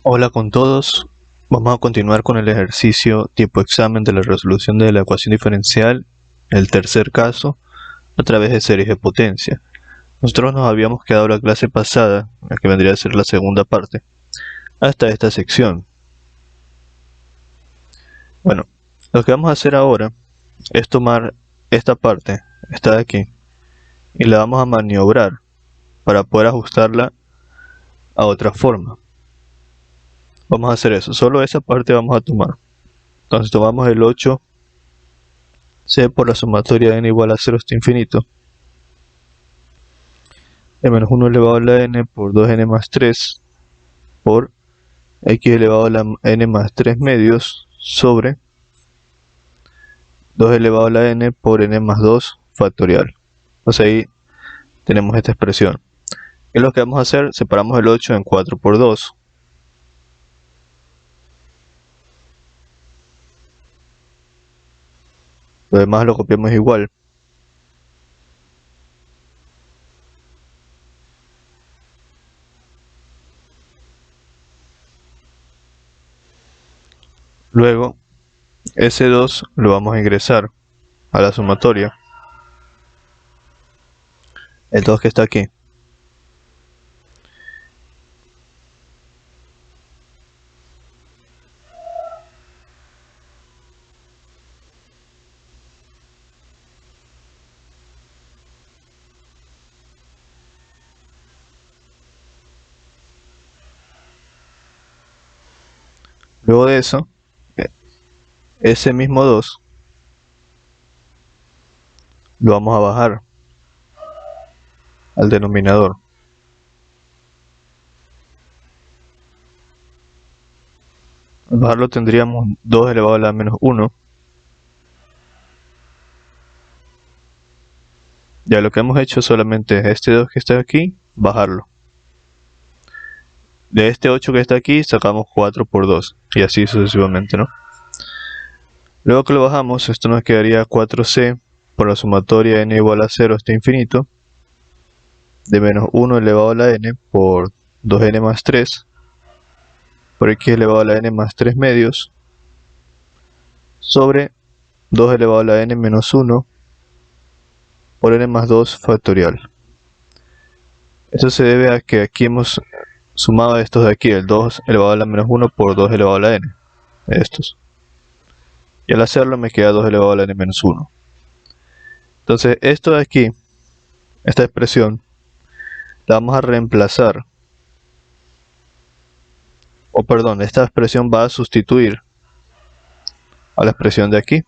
Hola con todos, vamos a continuar con el ejercicio tipo examen de la resolución de la ecuación diferencial, el tercer caso, a través de series de potencia. Nosotros nos habíamos quedado la clase pasada, la que vendría a ser la segunda parte, hasta esta sección. Bueno, lo que vamos a hacer ahora es tomar esta parte, esta de aquí, y la vamos a maniobrar para poder ajustarla a otra forma. Vamos a hacer eso, solo esa parte vamos a tomar. Entonces tomamos el 8 C por la sumatoria de n igual a 0 hasta infinito, de menos 1 elevado a la n por 2n más 3 por x elevado a la n más 3 medios sobre 2 elevado a la n por n más 2 factorial. Entonces ahí tenemos esta expresión. ¿Qué es lo que vamos a hacer? Separamos el 8 en 4 por 2. Lo demás lo copiamos igual. Luego, ese 2 lo vamos a ingresar a la sumatoria. El 2 que está aquí. Luego de eso, ese mismo 2 lo vamos a bajar al denominador. Al bajarlo tendríamos 2 elevado a la menos 1. Ya lo que hemos hecho solamente es este 2 que está aquí, bajarlo. De este 8 que está aquí sacamos 4 por 2 y así sucesivamente, ¿no? Luego que lo bajamos, esto nos quedaría 4c por la sumatoria n igual a 0 hasta infinito de menos 1 elevado a la n por 2n más 3 por x elevado a la n más 3 medios sobre 2 elevado a la n menos 1 por n más 2 factorial. Esto se debe a que aquí hemos sumado estos de aquí, el 2 elevado a la menos 1 por 2 elevado a la n, estos. Y al hacerlo me queda 2 elevado a la n menos 1. Entonces esto de aquí, esta expresión, la vamos a reemplazar. O perdón, esta expresión va a sustituir a la expresión de aquí.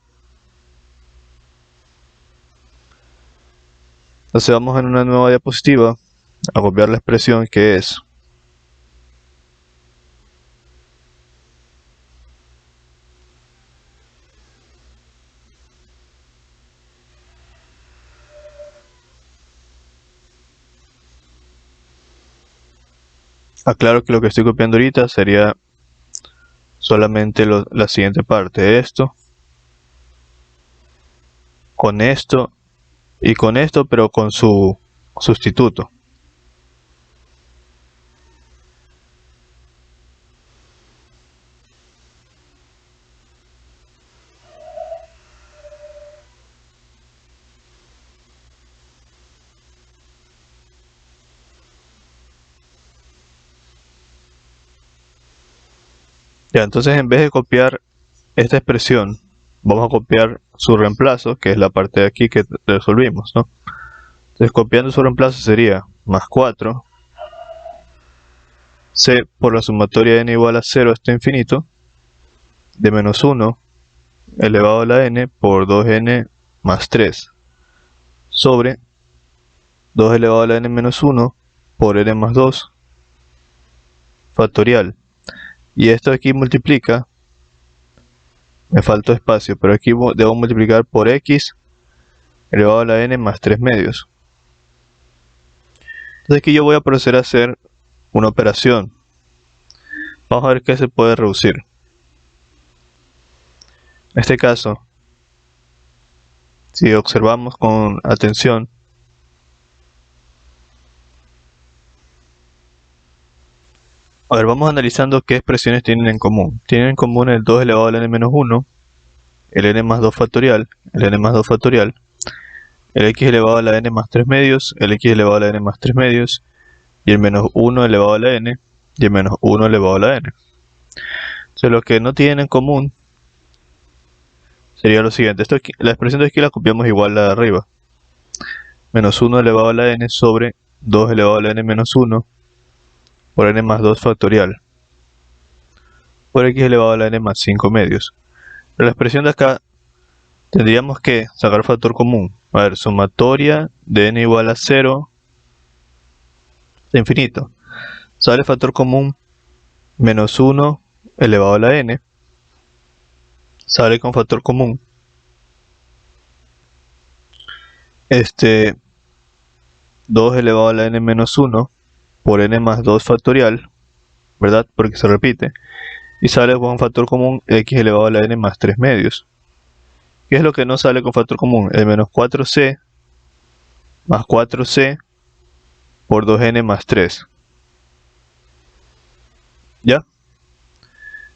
Entonces vamos en una nueva diapositiva a copiar la expresión que es aclaro que lo que estoy copiando ahorita sería solamente la siguiente parte, esto con esto y con esto, pero con su sustituto. Ya, entonces en vez de copiar esta expresión, vamos a copiar su reemplazo, que es la parte de aquí que resolvimos, ¿no? Entonces copiando su reemplazo sería más 4 c por la sumatoria de n igual a 0 hasta infinito de menos 1 elevado a la n por 2n más 3 sobre 2 elevado a la n menos 1 por n más 2 factorial. Y esto aquí multiplica, me faltó espacio, pero aquí debo multiplicar por x elevado a la n más 3 medios. Entonces aquí yo voy a proceder a hacer una operación. Vamos a ver qué se puede reducir. En este caso, si observamos con atención, A ver, vamos analizando qué expresiones tienen en común. Tienen en común el 2 elevado al n menos 1, el n más 2 factorial, el n más 2 factorial, el x elevado a la n más 3 medios, el x elevado a la n más 3 medios, y el menos 1 elevado a la n, y el menos 1 elevado a la n. Entonces lo que no tienen en común sería lo siguiente. Esto aquí, la expresión de aquí la copiamos igual a la de arriba. Menos 1 elevado a la n sobre 2 elevado a la n menos 1 por n más 2 factorial por x elevado a la n más 5 medios. Pero la expresión de acá tendríamos que sacar factor común. A ver, sumatoria de n igual a 0 de infinito. Sale factor común menos 1 elevado a la n. Sale con factor común 2 elevado a la n menos 1 por n más 2 factorial, ¿verdad? Porque se repite. Y sale con factor común x elevado a la n más 3 medios. ¿Qué es lo que no sale con factor común? El menos 4c más 4c por 2n más 3. ¿Ya?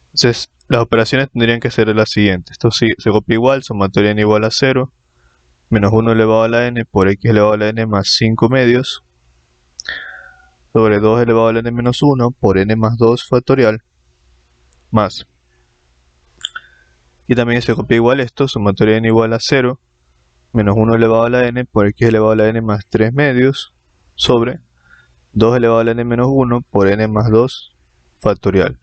Entonces, las operaciones tendrían que ser las siguientes. Esto sí, se copia igual, sumatoria n igual a 0, menos 1 elevado a la n por x elevado a la n más 5 medios, sobre 2 elevado a la n menos 1 por n más 2 factorial, más. Y también se copia igual esto, sumatoria n igual a 0, menos 1 elevado a la n por x elevado a la n más 3 medios, sobre 2 elevado a la n menos 1 por n más 2 factorial.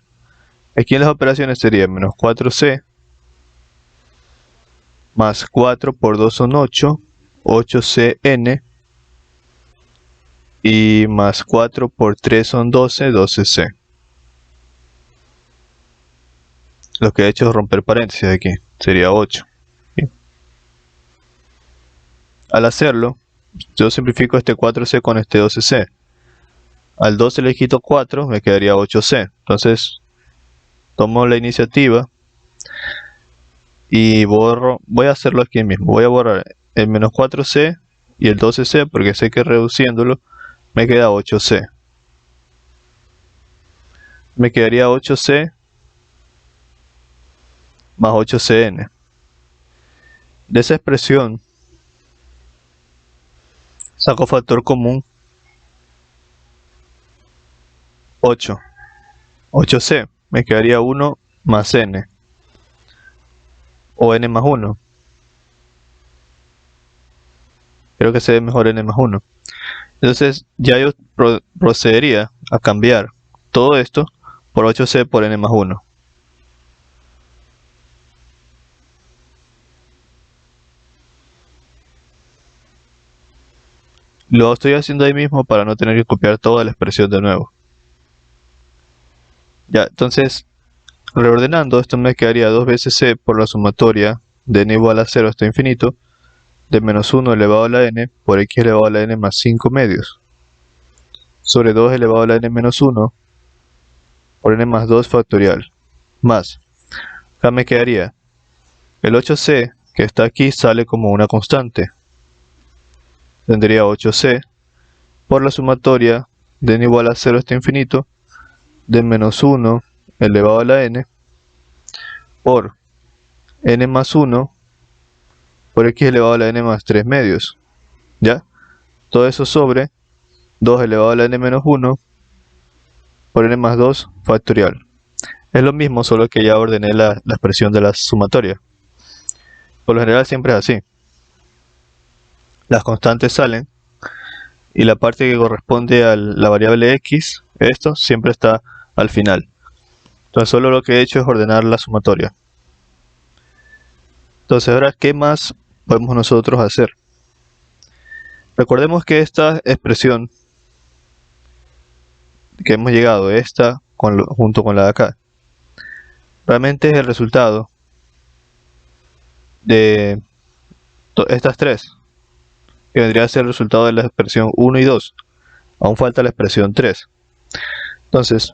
Aquí en las operaciones sería menos 4c más 4 por 2 son 8, 8cn, y más 4 por 3 son 12, 12c. Lo que he hecho es romper paréntesis aquí, sería 8. Bien. Al hacerlo, yo simplifico este 4c con este 12c. Al 12 le quito 4, me quedaría 8c. Entonces, tomo la iniciativa y voy a hacerlo aquí mismo. Voy a borrar el menos 4c y el 12c porque sé que reduciéndolo me queda 8c. Me quedaría 8c más 8cn. De esa expresión saco factor común 8. 8c. Me quedaría 1 más n. O n más 1. Creo que se ve mejor n más 1. Entonces ya yo procedería a cambiar todo esto por 8c por n más 1. Lo estoy haciendo ahí mismo para no tener que copiar toda la expresión de nuevo. Ya, entonces, reordenando, esto me quedaría 2 veces c por la sumatoria de n igual a 0 hasta infinito, de menos 1 elevado a la n por x elevado a la n más 5 medios, sobre 2 elevado a la n menos 1 por n más 2 factorial, más. Acá me quedaría el 8c, que está aquí, sale como una constante. Tendría 8c por la sumatoria de n igual a 0 hasta infinito, de menos 1 elevado a la n por n más 1 por x elevado a la n más 3 medios. ¿Ya? Todo eso sobre 2 elevado a la n menos 1 por n más 2 factorial. Es lo mismo, solo que ya ordené la expresión de la sumatoria. Por lo general siempre es así. Las constantes salen y la parte que corresponde a la variable x, esto siempre está al final. Entonces solo lo que he hecho es ordenar la sumatoria. Entonces ahora, ¿qué más podemos nosotros hacer? Recordemos que esta expresión que hemos llegado, esta junto con la de acá, realmente es el resultado de estas tres, que vendría a ser el resultado de la expresión 1 y 2. Aún falta la expresión 3. Entonces,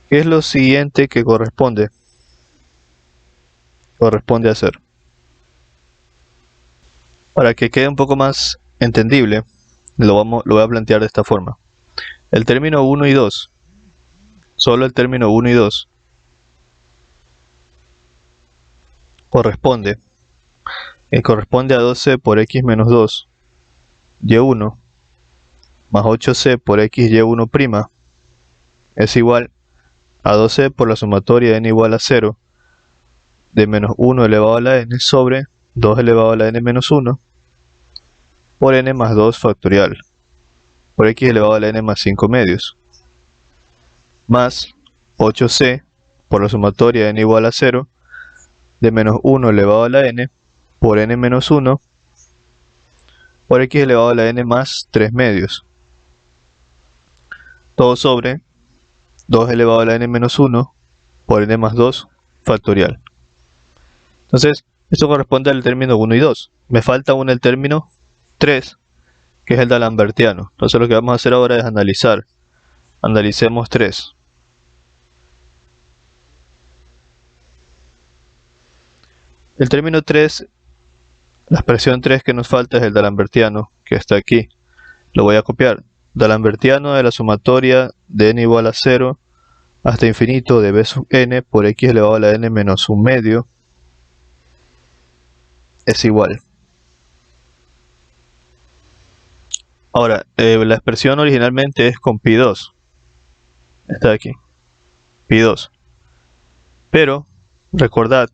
¿qué es lo siguiente que corresponde hacer? Para que quede un poco más entendible, lo voy a plantear de esta forma. El término 1 y 2, solo el término 1 y 2, corresponde a 12 por x menos 2, y1, más 8c por x y1' es igual a 12 por la sumatoria de n igual a 0 de menos 1 elevado a la n sobre 2 elevado a la n menos 1 por n más 2 factorial por x elevado a la n más 5 medios más 8c por la sumatoria de n igual a 0 de menos 1 elevado a la n por n menos 1 por x elevado a la n más 3 medios, todo sobre 2 elevado a la n menos 1 por n más 2 factorial. Entonces, esto corresponde al término 1 y 2. Me falta aún el término 3, que es el d'Alembertiano. Entonces lo que vamos a hacer ahora es analizar. Analicemos 3. El término 3, la expresión 3 que nos falta es el d'Alembertiano, que está aquí. Lo voy a copiar. D'Alembertiano de la sumatoria de n igual a 0 hasta infinito de b sub n por x elevado a la n menos 1 medio es igual. Ahora, la expresión originalmente es con pi2. Está aquí. Pi2. Pero, recordad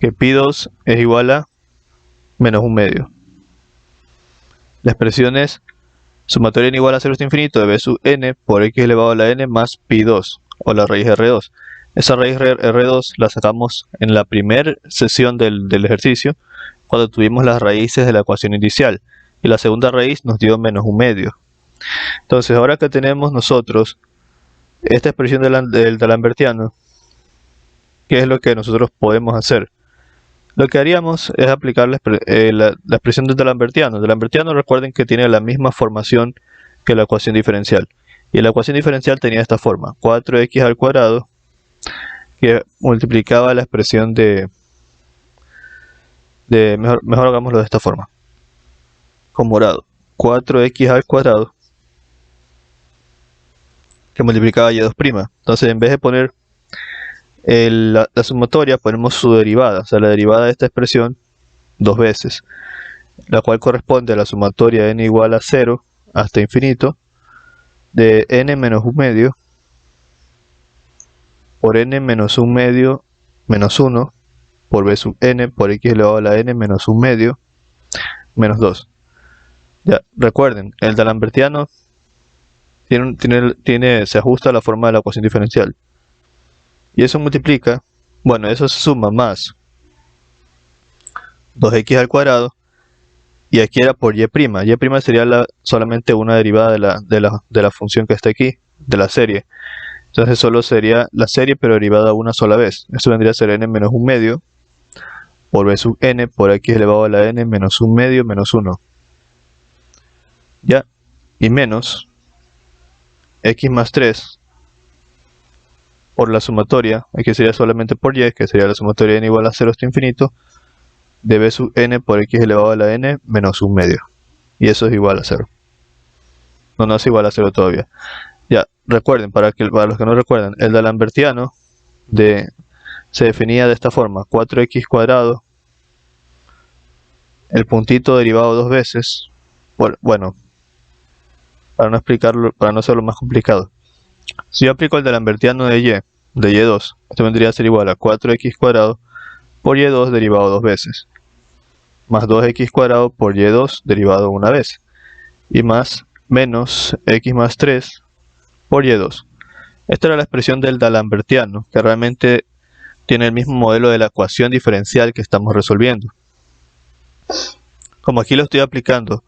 que pi2 es igual a menos 1 medio. La expresión es sumatoria n igual a 0 hasta infinito de b sub n por x elevado a la n más pi2, o la raíz R2. Esa raíz R2 la sacamos en la primera sesión del ejercicio, cuando tuvimos las raíces de la ecuación inicial. Y la segunda raíz nos dio menos 1 medio. Entonces, ahora que tenemos nosotros esta expresión del d'Alembertiano, ¿qué es lo que nosotros podemos hacer? Lo que haríamos es aplicar la expresión del d'Alembertiano. El d'Alembertiano, recuerden que tiene la misma formación que la ecuación diferencial. Y la ecuación diferencial tenía esta forma: 4x al cuadrado, que multiplicaba la expresión mejor hagámoslo de esta forma, con morado. 4x al cuadrado, que multiplicaba y2'. Entonces, en vez de poner la sumatoria, ponemos su derivada, o sea, la derivada de esta expresión dos veces, la cual corresponde a la sumatoria de n igual a 0 hasta infinito de n menos 1 medio por n menos 1 medio menos 1 por b sub n por x elevado a la n menos 1 medio menos 2. Ya, recuerden, el d'Alembertiano se ajusta a la forma de la ecuación diferencial. Y eso multiplica, bueno, eso se suma más 2x al cuadrado, y aquí era por y'. Y' sería solamente una derivada de la función que está aquí, de la serie. Entonces solo sería la serie, pero derivada una sola vez. Esto vendría a ser n menos 1 medio por b sub n por x elevado a la n menos 1 medio menos 1. Ya, y menos x más 3 por la sumatoria, aquí sería solamente por y, que sería la sumatoria de n igual a 0 hasta infinito de b sub n por x elevado a la n menos 1 medio. Y eso es igual a 0. No es igual a 0 todavía. Ya, recuerden, para los que no recuerdan, el d'Alembertiano se definía de esta forma: 4x cuadrado, el puntito derivado dos veces, bueno, para no explicarlo, para no hacerlo más complicado. Si yo aplico el d'Alembertiano de y2, esto vendría a ser igual a 4x cuadrado por y2 derivado dos veces, más 2x cuadrado por y2 derivado una vez, y más menos x más 3 por y2. Esta era la expresión del d'Alembertiano, que realmente tiene el mismo modelo de la ecuación diferencial que estamos resolviendo. Como aquí lo estoy aplicando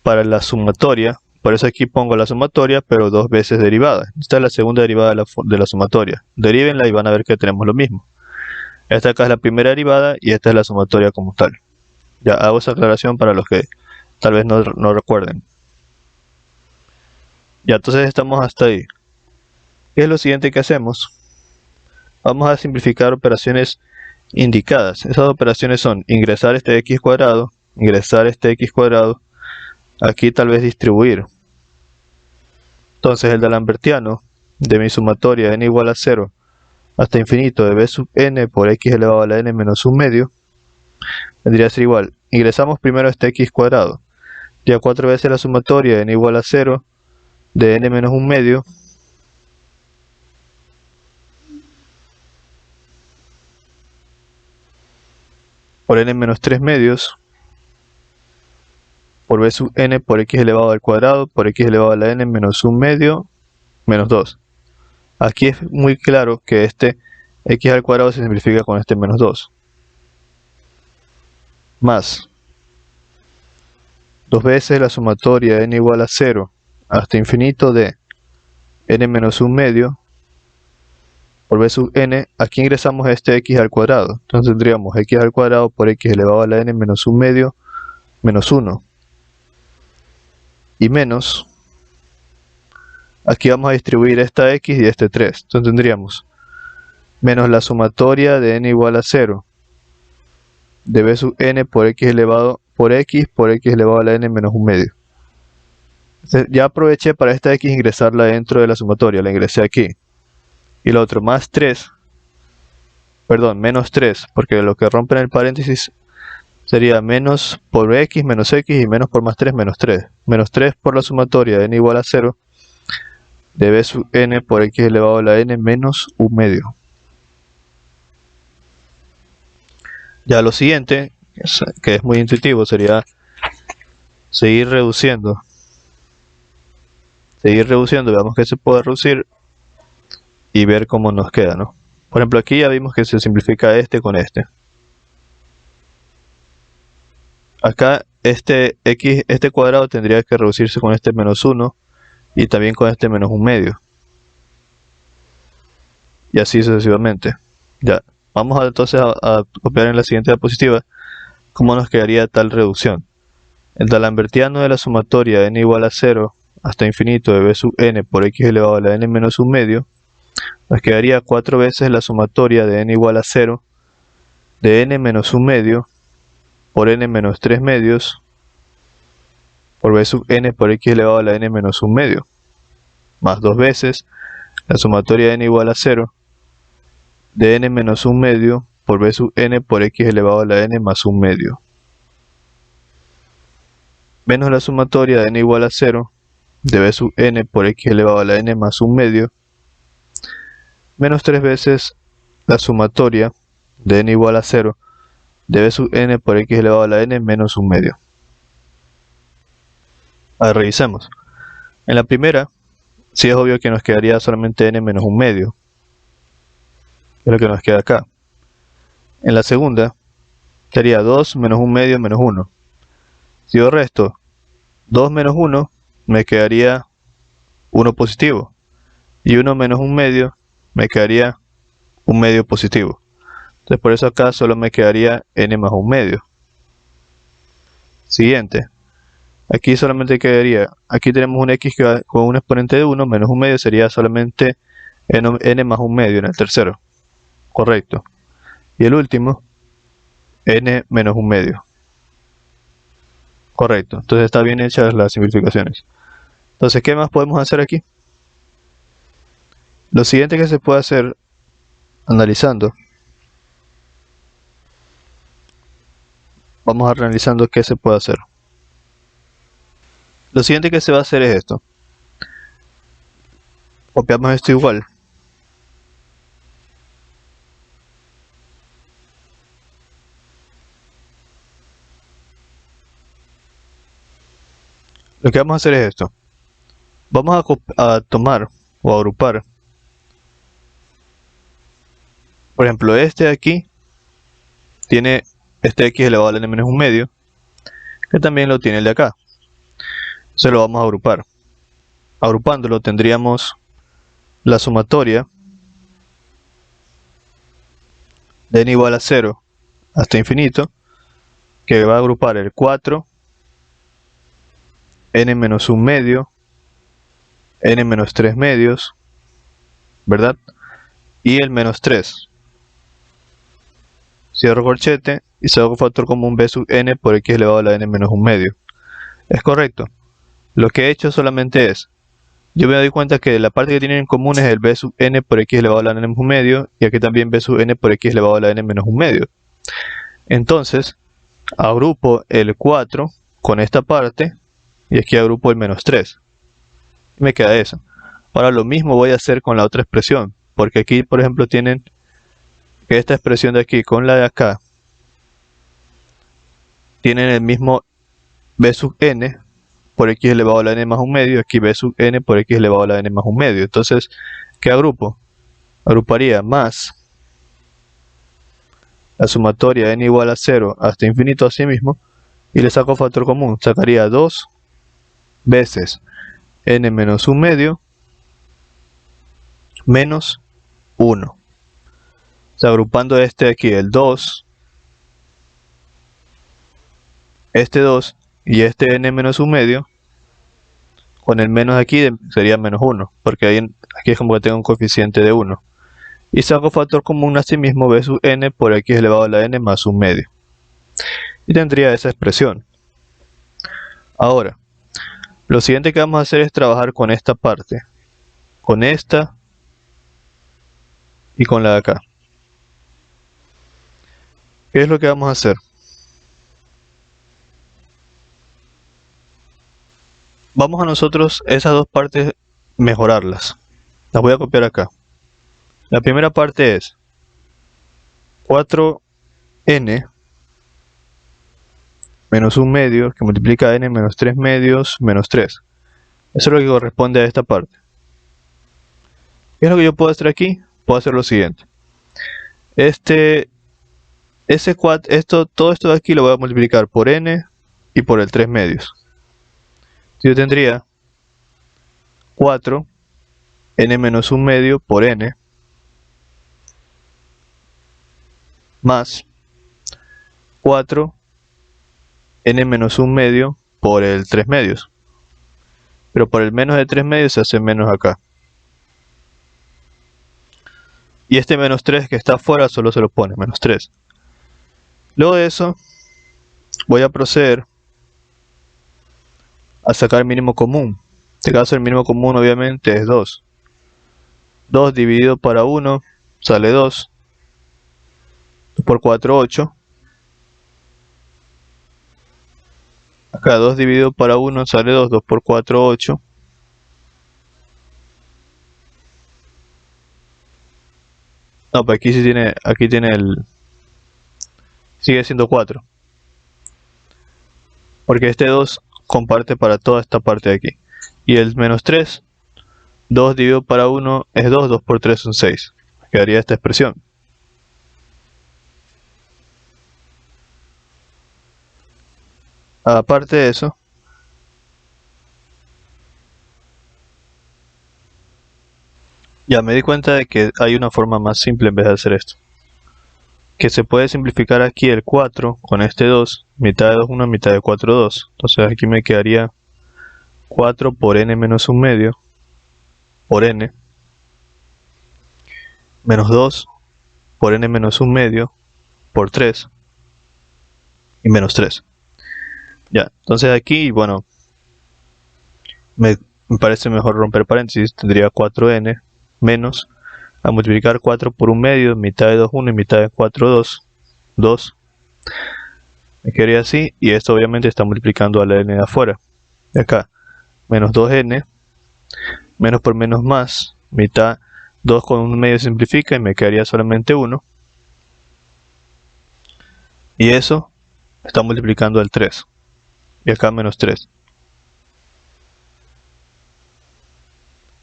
para la sumatoria, por eso aquí pongo la sumatoria, pero dos veces derivada. Esta es la segunda derivada de la sumatoria. Derívenla y van a ver que tenemos lo mismo. Esta acá es la primera derivada y esta es la sumatoria como tal. Ya hago esa aclaración para los que tal vez no recuerden. Ya, entonces estamos hasta ahí. ¿Qué es lo siguiente que hacemos? Vamos a simplificar operaciones indicadas. Esas operaciones son ingresar este x cuadrado, ingresar este x cuadrado, aquí tal vez distribuir. Entonces el d'Alembertiano de mi sumatoria n igual a 0 hasta infinito de b sub n por x elevado a la n menos 1 medio vendría a ser igual. Ingresamos primero este x cuadrado, ya 4 veces la sumatoria de n igual a 0 de n menos 1 medio por n menos 3 medios por b sub n por x elevado al cuadrado por x elevado a la n menos 1 medio menos 2. Aquí es muy claro que este x al cuadrado se simplifica con este menos 2. Más 2 veces la sumatoria de n igual a 0 hasta infinito de n menos 1 medio por b sub n. Aquí ingresamos este x al cuadrado. Entonces tendríamos x al cuadrado por x elevado a la n menos 1 medio menos 1. Y menos, aquí vamos a distribuir esta x y este 3. Entonces tendríamos menos la sumatoria de n igual a 0 de b sub n por x elevado por x elevado a la n menos 1 medio. Entonces, ya aproveché para esta x ingresarla dentro de la sumatoria, la ingresé aquí. Y lo otro, más 3, perdón, menos 3, porque lo que rompe en el paréntesis sería menos por x menos x y menos por más 3 menos 3. Menos 3 por la sumatoria de n igual a 0 de b sub n por x elevado a la n menos 1 medio. Ya lo siguiente, que es muy intuitivo, sería seguir reduciendo. Veamos que se puede reducir y ver cómo nos queda, ¿no? Por ejemplo, aquí ya vimos que se simplifica este con este. Acá este cuadrado tendría que reducirse con este menos 1 y también con este menos 1 medio. Y así sucesivamente. Ya, vamos entonces a copiar en la siguiente diapositiva cómo nos quedaría tal reducción. El d'Alembertiano de la sumatoria de n igual a 0 hasta infinito de b sub n por x elevado a la n menos 1 medio nos quedaría 4 veces la sumatoria de n igual a 0 de n menos 1 medio por n menos 3 medios por b sub n por x elevado a la n menos 1 medio, más 2 veces la sumatoria de n igual a 0 de n menos 1 medio por b sub n por x elevado a la n más 1 medio, menos la sumatoria de n igual a 0 de b sub n por x elevado a la n más 1 medio, menos 3 veces la sumatoria de n igual a 0 de b sub n por x elevado a la n menos 1 medio. A ver, revisemos. En la primera, sí es obvio que nos quedaría solamente n menos 1 medio, que es lo que nos queda acá. En la segunda, sería 2 menos 1 medio menos 1. Si yo resto 2 menos 1, me quedaría 1 positivo. Y 1 menos 1 medio, me quedaría 1 medio positivo. Entonces por eso acá solo me quedaría n más 1 medio. Siguiente. Aquí solamente quedaría, aquí tenemos un x que va con un exponente de 1, menos 1 medio sería solamente n más 1 medio en el tercero. Correcto. Y el último, n menos 1 medio. Correcto. Entonces está bien hechas las simplificaciones. Entonces, ¿qué más podemos hacer aquí? Lo siguiente que se puede hacer analizando. Vamos a ir analizando qué se puede hacer. Lo siguiente que se va a hacer es esto. Copiamos esto igual. Lo que vamos a hacer es esto. Vamos a tomar o agrupar. Por ejemplo, este de aquí tiene este x elevado a la n menos 1 medio, que también lo tiene el de acá. Se lo vamos a agrupar. Agrupándolo tendríamos la sumatoria de n igual a 0 hasta infinito, que va a agrupar el 4, n menos 1 medio, n menos 3 medios, ¿verdad? Y el menos 3. Cierro corchete y saco factor común b sub n por x elevado a la n menos 1 medio. Es correcto. Lo que he hecho solamente es yo me doy cuenta que la parte que tienen en común es el b sub n por x elevado a la n menos un medio, y aquí también b sub n por x elevado a la n menos un medio. Entonces, agrupo el 4 con esta parte, y aquí agrupo el menos 3. Y me queda eso. Ahora lo mismo voy a hacer con la otra expresión, porque aquí, por ejemplo, tienen que esta expresión de aquí con la de acá tienen el mismo b sub n por x elevado a la n más un medio, aquí b sub n por x elevado a la n más un medio. Entonces, ¿qué agrupo? Agruparía más la sumatoria n igual a 0 hasta infinito a sí mismo, y le saco factor común. Sacaría 2 veces n menos un medio menos 1. O sea, agrupando este de aquí, el 2, este 2 y este n menos un medio, con el menos aquí sería menos 1, porque aquí es como que tengo un coeficiente de 1. Y saco factor común a sí mismo b sub n por x elevado a la n más un medio. Y tendría esa expresión. Ahora, lo siguiente que vamos a hacer es trabajar con esta parte, con esta y con la de acá. ¿Qué es lo que vamos a hacer? Vamos a nosotros esas dos partes mejorarlas. Las voy a copiar acá. La primera parte es 4n menos un medio que multiplica n menos 3 medios menos 3. Eso es lo que corresponde a esta parte. ¿Qué es lo que yo puedo hacer aquí? Puedo hacer lo siguiente. Todo esto de aquí lo voy a multiplicar por n y por el 3 medios. Yo tendría 4 n menos un medio por n más 4 n menos un medio por el 3 medios. Pero por el menos de 3 medios se hace menos acá. Y este menos 3 que está afuera solo se lo pone, menos 3. Luego de eso, voy a proceder a sacar el mínimo común. En este caso el mínimo común obviamente es 2. 2 dividido para 1 sale 2. 2 por 4, 8. Acá 2 dividido para 1 sale 2. 2 por 4, 8. No, pues aquí sí tiene, sigue siendo 4. Porque este 2 comparte para toda esta parte de aquí. Y el menos 3, 2 dividido para 1 es 2, 2 por 3 son 6. Quedaría esta expresión. Aparte de eso, ya me di cuenta de que hay una forma más simple en vez de hacer esto. Que se puede simplificar aquí el 4 con este 2, mitad de 2, 1, mitad de 4, 2. Entonces aquí me quedaría 4 por n menos un medio por n menos 2 por n menos un medio por 3 y menos 3. Ya, entonces aquí, bueno, me parece mejor romper paréntesis. Tendría 4n menos, a multiplicar 4 por un medio, mitad de 2, 1 y mitad de 4, 2, 2. Me quedaría así, y esto obviamente está multiplicando a la n de afuera. De acá, menos 2n, menos por menos más, mitad, 2 con un medio simplifica y me quedaría solamente 1. Y eso está multiplicando al 3. Y acá menos 3.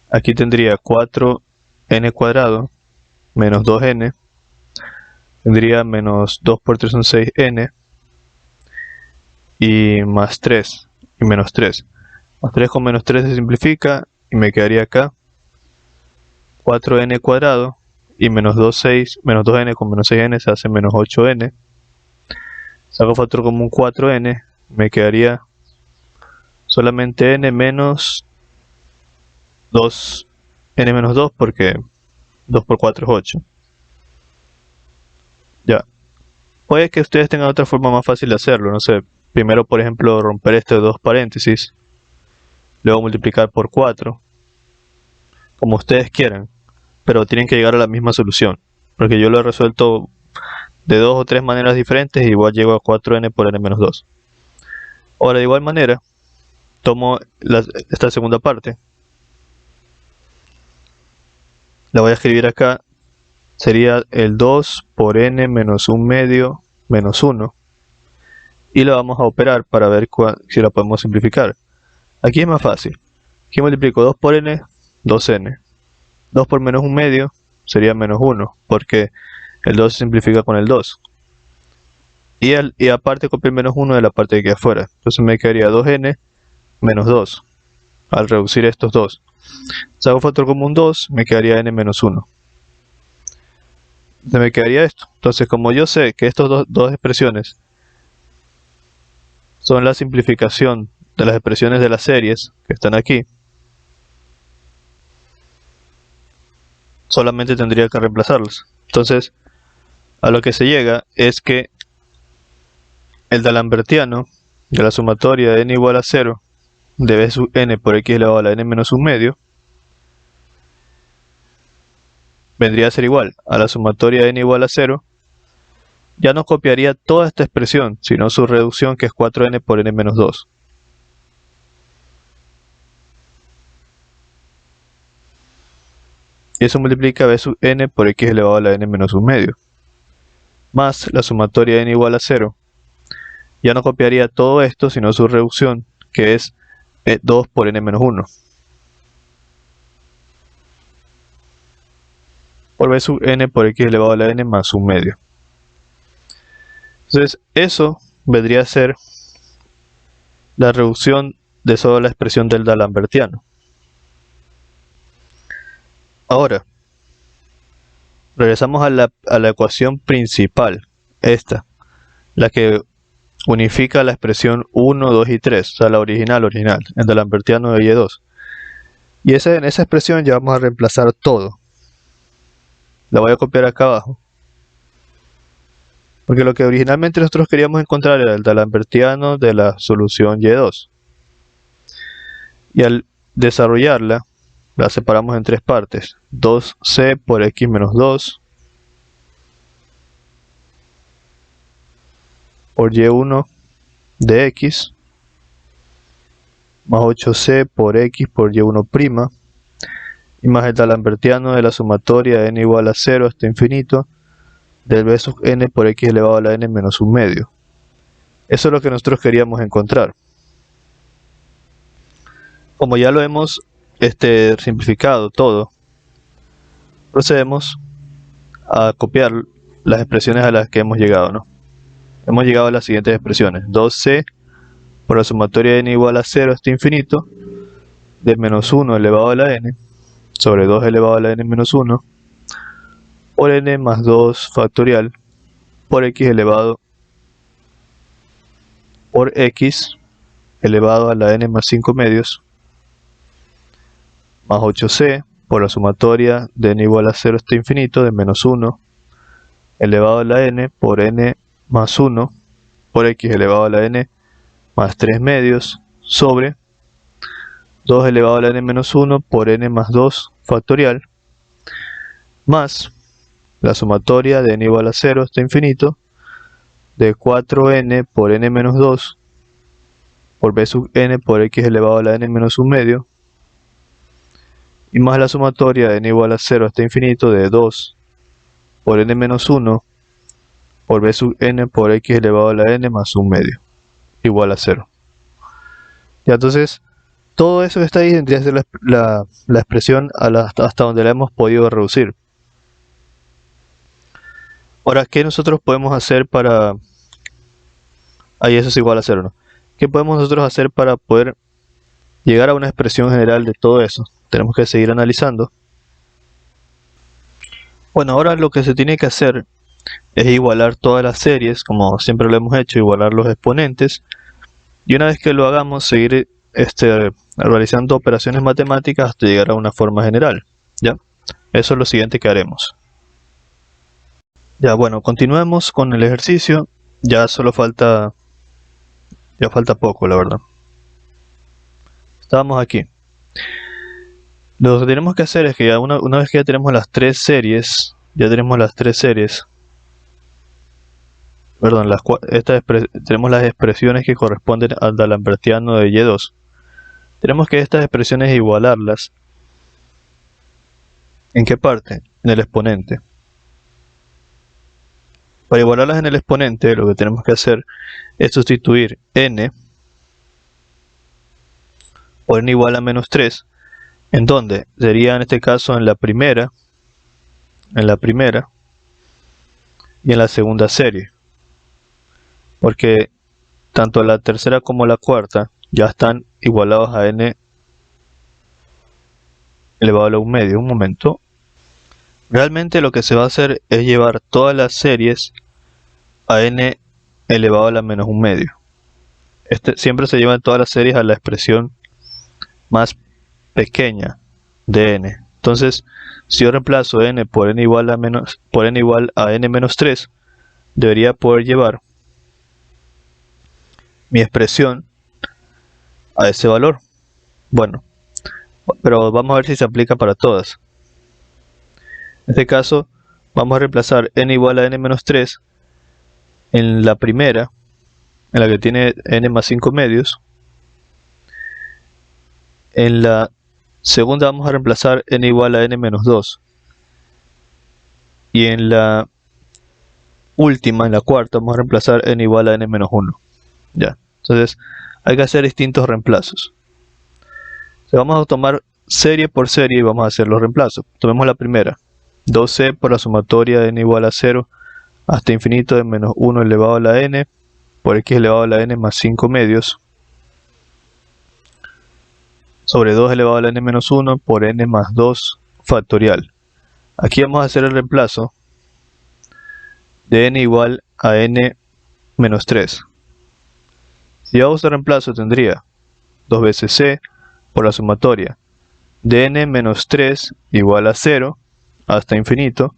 Aquí tendría 4n cuadrado menos 2n. Tendría menos 2 por 3 son 6n. Y más 3. Y menos 3. Más 3 con menos 3 se simplifica. Y me quedaría acá 4n cuadrado. Y menos 2n con menos 6n se hace menos 8n. Saco factor común 4n. Me quedaría solamente n menos 2, n menos 2 porque 2 por 4 es 8. Ya. Puede que ustedes tengan otra forma más fácil de hacerlo, no sé. Primero, por ejemplo, romper este de 2 paréntesis. Luego multiplicar por 4. como ustedes quieran, pero tienen que llegar a la misma solución, porque yo lo he resuelto de 2 o 3 maneras diferentes y igual llego a 4n por n menos 2. Ahora, de igual manera, tomo esta segunda parte, la voy a escribir acá, sería el 2 por n menos 1 medio menos 1, y la vamos a operar para ver si la podemos simplificar. Aquí es más fácil. Aquí multiplico 2 por n, 2n. 2 por menos 1 medio sería menos 1, porque el 2 se simplifica con el 2. Y aparte copio el menos 1 de la parte que queda afuera. Entonces me quedaría 2n menos 2. Al reducir estos dos, saco factor común 2, me quedaría n menos 1. Entonces me quedaría esto. Entonces, como yo sé que estas dos expresiones son la simplificación de las expresiones de las series que están aquí, solamente tendría que reemplazarlas. Entonces, a lo que se llega es que el D'Alembertiano de la sumatoria de n igual a 0 de b sub n por x elevado a la n menos 1 medio vendría a ser igual a la sumatoria de n igual a 0. Ya no copiaría toda esta expresión, sino su reducción, que es 4n por n menos 2. Y eso multiplica b sub n por x elevado a la n menos 1 medio. Más la sumatoria de n igual a 0. Ya no copiaría todo esto, sino su reducción, que es 2 por n menos 1. Por b sub n por x elevado a la n más 1 medio. Entonces, eso vendría a ser la reducción de solo la expresión del D'Alembertiano. Ahora, regresamos a la ecuación principal, esta, la que unifica la expresión 1, 2 y 3, o sea, la original, el D'Alembertiano de y2. Y en esa expresión ya vamos a reemplazar todo. La voy a copiar acá abajo. Porque lo que originalmente nosotros queríamos encontrar era el D'Alembertiano de la solución y2. Y al desarrollarla, la separamos en tres partes. 2c por x menos 2 por y1 de x más 8c por x por y1' y más el D'Alembertiano de la sumatoria de n igual a 0 hasta infinito del b sub n por x elevado a la n menos 1 medio. Eso es lo que nosotros queríamos encontrar. Como ya lo hemos simplificado todo, procedemos a copiar las expresiones a las que hemos llegado, ¿no? Hemos llegado a las siguientes expresiones. 2c por la sumatoria de n igual a 0 hasta infinito de menos 1 elevado a la n sobre 2 elevado a la n menos 1 por n más 2 factorial por x elevado por x elevado a la n más 5 medios más 8c por la sumatoria de n igual a 0 hasta infinito de menos 1 elevado a la n por n más 1 por x elevado a la n más 3 medios sobre 2 elevado a la n menos 1 por n más 2 factorial más la sumatoria de n igual a 0 hasta infinito de 4n por n menos 2 por b sub n por x elevado a la n menos 1 medio y más la sumatoria de n igual a 0 hasta infinito de 2 por n menos 1 por b sub n por x elevado a la n más 1 medio igual a 0. Ya, entonces todo eso que está ahí tendría que ser la expresión hasta donde la hemos podido reducir. Ahora, ¿qué nosotros podemos hacer para... ahí eso es igual a 0, ¿no? ¿Qué podemos nosotros hacer para poder llegar a una expresión general de todo eso? Tenemos que seguir analizando. Bueno, ahora lo que se tiene que hacer es igualar todas las series, como siempre lo hemos hecho, igualar los exponentes. Y una vez que lo hagamos, seguir realizando operaciones matemáticas hasta llegar a una forma general. ¿Ya? Eso es lo siguiente que haremos. Ya, bueno, continuemos con el ejercicio. Ya falta poco, la verdad. Estábamos aquí. Lo que tenemos que hacer es que ya una vez que ya tenemos las tres series, perdón, tenemos las expresiones que corresponden al D'Alembertiano de Y2. Tenemos que estas expresiones igualarlas. ¿En qué parte? En el exponente. Para igualarlas en el exponente, lo que tenemos que hacer es sustituir n por n igual a menos 3, en donde sería en este caso en la primera y en la segunda serie, porque tanto la tercera como la cuarta ya están igualados a n elevado a la 1 medio. Un momento. Realmente lo que se va a hacer es llevar todas las series a n elevado a la menos 1 medio. Siempre se llevan todas las series a la expresión más pequeña de n. Entonces, si yo reemplazo n por n igual a n menos 3, debería poder llevar mi expresión a ese valor. Bueno, pero vamos a ver si se aplica para todas. En este caso, vamos a reemplazar n igual a n menos 3 en la primera, en la que tiene n más 5 medios. En la segunda vamos a reemplazar n igual a n menos 2. Y en la última, en la cuarta, vamos a reemplazar n igual a n menos 1. Ya, entonces hay que hacer distintos reemplazos. Vamos a tomar serie por serie y vamos a hacer los reemplazos. Tomemos la primera. 2c por la sumatoria de n igual a 0 hasta infinito de menos 1 elevado a la n por x elevado a la n más 5 medios sobre 2 elevado a la n menos 1 por n más 2 factorial. Aquí vamos a hacer el reemplazo de n igual a n menos 3. Si yo hago este reemplazo tendría 2 veces c por la sumatoria de n menos 3 igual a 0 hasta infinito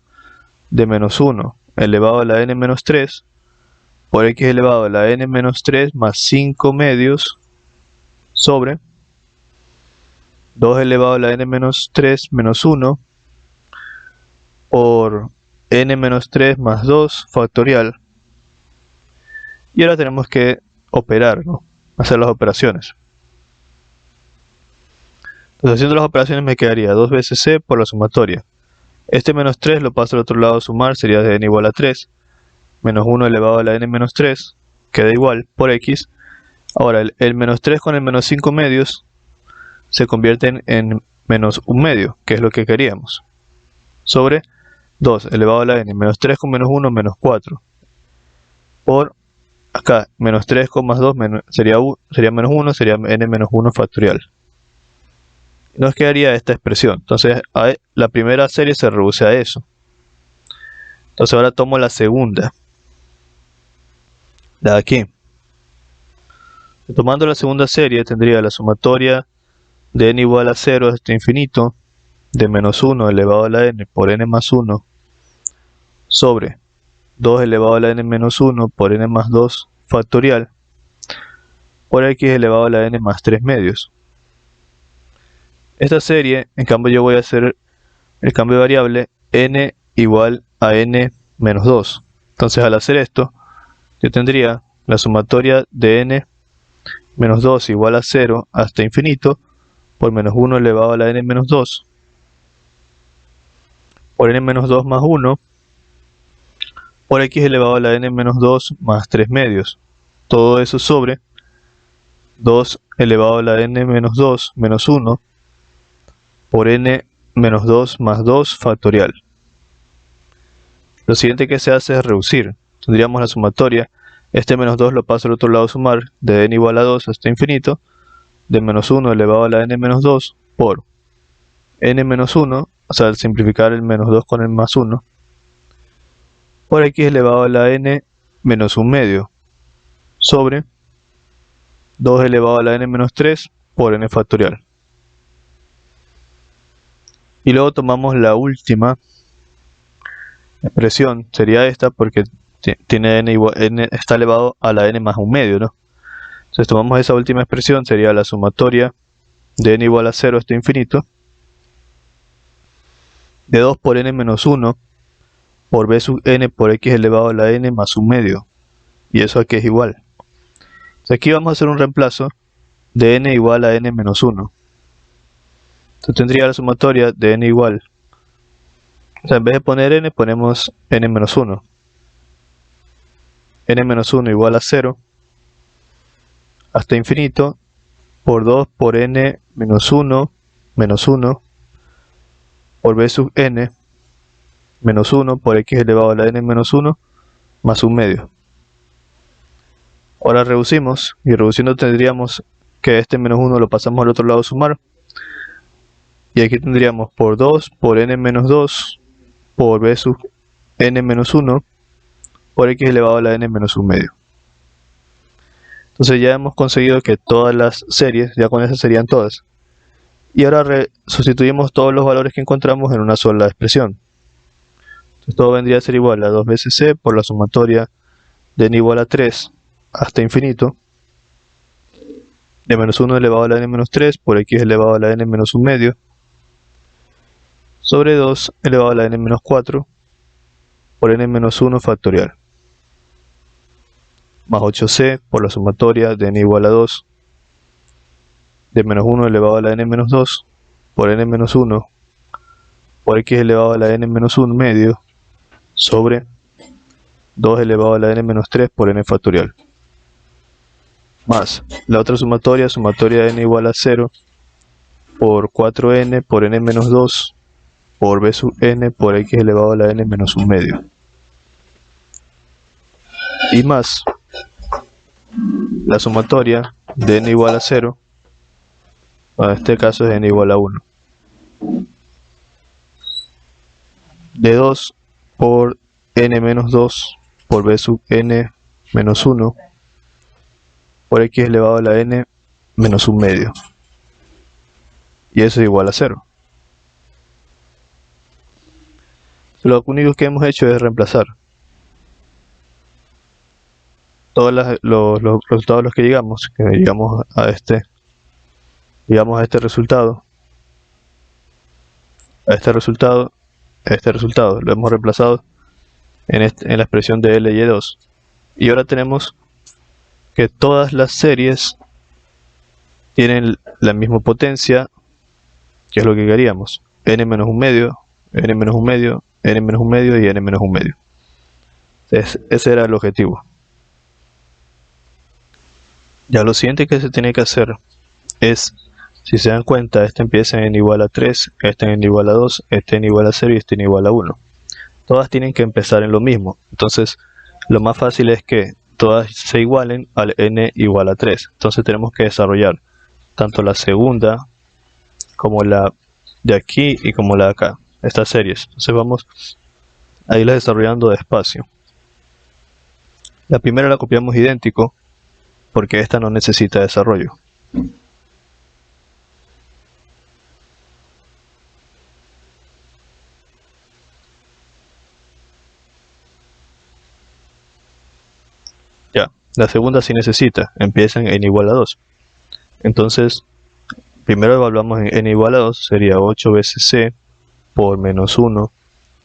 de menos 1 elevado a la n menos 3 por x elevado a la n menos 3 más 5 medios sobre 2 elevado a la n menos 3 menos 1 por n menos 3 más 2 factorial. Y ahora tenemos que operar, ¿no? Hacer las operaciones. Entonces, haciendo las operaciones me quedaría 2 veces c por la sumatoria. Este menos 3 lo paso al otro lado a sumar, sería de n igual a 3. Menos 1 elevado a la n menos 3, queda igual, por x. Ahora, el menos 3 con el menos 5 medios se convierten en menos 1 medio, que es lo que queríamos. Sobre 2 elevado a la n, menos 3 con menos 1, menos 4. Por acá, menos 3 con más 2 sería menos 1, sería n menos 1 factorial. Nos quedaría esta expresión. Entonces, la primera serie se reduce a eso. Entonces ahora tomo la segunda. La de aquí. Tomando la segunda serie tendría la sumatoria de n igual a 0 hasta infinito de menos 1 elevado a la n por n más 1 sobre 2 elevado a la n menos 1 por n más 2 factorial por x elevado a la n más 3 medios. Esta serie, en cambio, yo voy a hacer el cambio de variable n igual a n menos 2. Entonces, al hacer esto, yo tendría la sumatoria de n menos 2 igual a 0 hasta infinito por menos 1 elevado a la n menos 2 por n menos 2 más 1 por x elevado a la n menos 2 más 3 medios. Todo eso sobre 2 elevado a la n menos 2 menos 1 por n menos 2 más 2 factorial. Lo siguiente que se hace es reducir. Tendríamos la sumatoria. Este menos 2 lo paso al otro lado a sumar de n igual a 2 hasta infinito de menos 1 elevado a la n menos 2 por n menos 1, o sea, al simplificar el menos 2 con el más 1, por x elevado a la n menos 1 medio sobre 2 elevado a la n menos 3 por n factorial. Y luego tomamos la última expresión, sería esta porque tiene n está elevado a la n más 1 medio, ¿no? Entonces tomamos esa última expresión, sería la sumatoria de n igual a 0 hasta infinito de 2 por n menos 1 por b sub n por x elevado a la n más un medio. Y eso aquí es igual. Entonces aquí vamos a hacer un reemplazo de n igual a n menos 1. Entonces tendría la sumatoria de n igual. O sea, en vez de poner n, ponemos n menos 1. N menos 1 igual a 0 hasta infinito por 2 por n menos 1 por b sub n menos 1 por x elevado a la n menos 1 más un medio. Ahora reducimos, y reduciendo tendríamos que este menos 1 lo pasamos al otro lado a sumar. Y aquí tendríamos por 2 por n menos 2 por b sub n menos 1 por x elevado a la n menos un medio. Entonces ya hemos conseguido que todas las series, ya con esas serían todas. Y ahora sustituimos todos los valores que encontramos en una sola expresión. Entonces todo vendría a ser igual a 2 veces c por la sumatoria de n igual a 3 hasta infinito de menos 1 elevado a la n menos 3 por x elevado a la n menos un medio sobre 2 elevado a la n menos 4 por n menos 1 factorial más 8c por la sumatoria de n igual a 2 de menos 1 elevado a la n menos 2 por n menos 1 por x elevado a la n menos 1 medio sobre 2 elevado a la n menos 3 por n factorial más la otra sumatoria de n igual a 0 por 4n por n menos 2 por b sub n por x elevado a la n menos 1 medio y más la sumatoria de n igual a 0, en este caso es n igual a 1, de 2 por n menos 2 por b sub n menos 1 por x elevado a la n menos 1 medio. Y eso es igual a 0. Lo único que hemos hecho es reemplazar todos los resultados a los que llegamos a este resultado, lo hemos reemplazado en la expresión de L y E2. Y ahora tenemos que todas las series tienen la misma potencia, que es lo que queríamos, n menos un medio, n menos un medio, n menos un medio y n menos un medio. Ese era el objetivo. Ya lo siguiente que se tiene que hacer es, si se dan cuenta, este empieza en n igual a 3, este en n igual a 2, este en igual a 0 y este en igual a 1. Todas tienen que empezar en lo mismo. Entonces, lo más fácil es que todas se igualen al n igual a 3. Entonces tenemos que desarrollar tanto la segunda como la de aquí y como la de acá, estas series. Entonces vamos a irlas desarrollando despacio. La primera la copiamos idéntico porque esta no necesita desarrollo. Ya, la segunda sí necesita, empieza en n igual a 2. Entonces, primero evaluamos en n igual a 2, sería 8 veces c por menos 1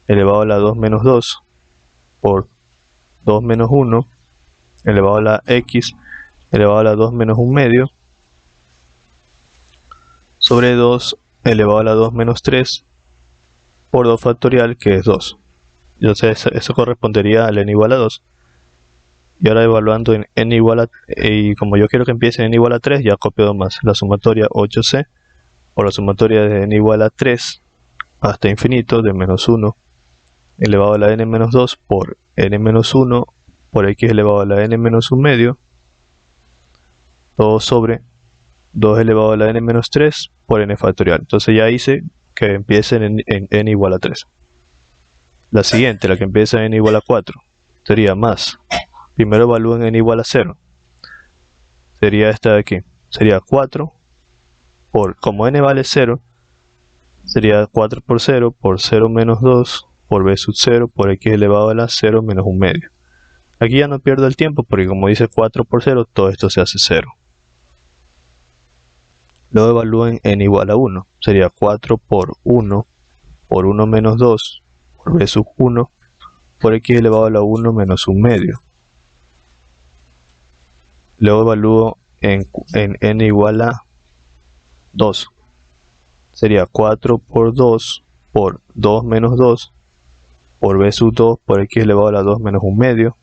elevado a la 2 menos 2 por 2 menos 1 elevado a la x elevado a la 2 menos 1 medio sobre 2 elevado a la 2 menos 3 por 2 factorial, que es 2. Entonces eso correspondería al n igual a 2. Y ahora evaluando en n igual a, y como yo quiero que empiece en n igual a 3, ya copio 2 más. La sumatoria 8c por la sumatoria de n igual a 3 hasta infinito de menos 1 elevado a la n menos 2 por n menos 1 por x elevado a la n menos 1 medio, todo sobre 2 elevado a la n menos 3 por n factorial. Entonces ya hice que empiece en n igual a 3. La siguiente, la que empieza en n igual a 4, sería más. Primero evalúen n igual a 0. Sería esta de aquí. Sería 4 por, como n vale 0, sería 4 por 0 por 0 menos 2 por b sub 0 por x elevado a la 0 menos 1 medio. Aquí ya no pierdo el tiempo porque como dice 4 por 0, todo esto se hace 0. Luego evalúen n igual a 1. Sería 4 por 1 por 1 menos 2 por b sub 1 por x elevado a la 1 menos 1 medio. Luego evalúo en n igual a 2. Sería 4 por 2 por 2 menos 2 por b sub 2 por x elevado a la 2 menos 1 medio.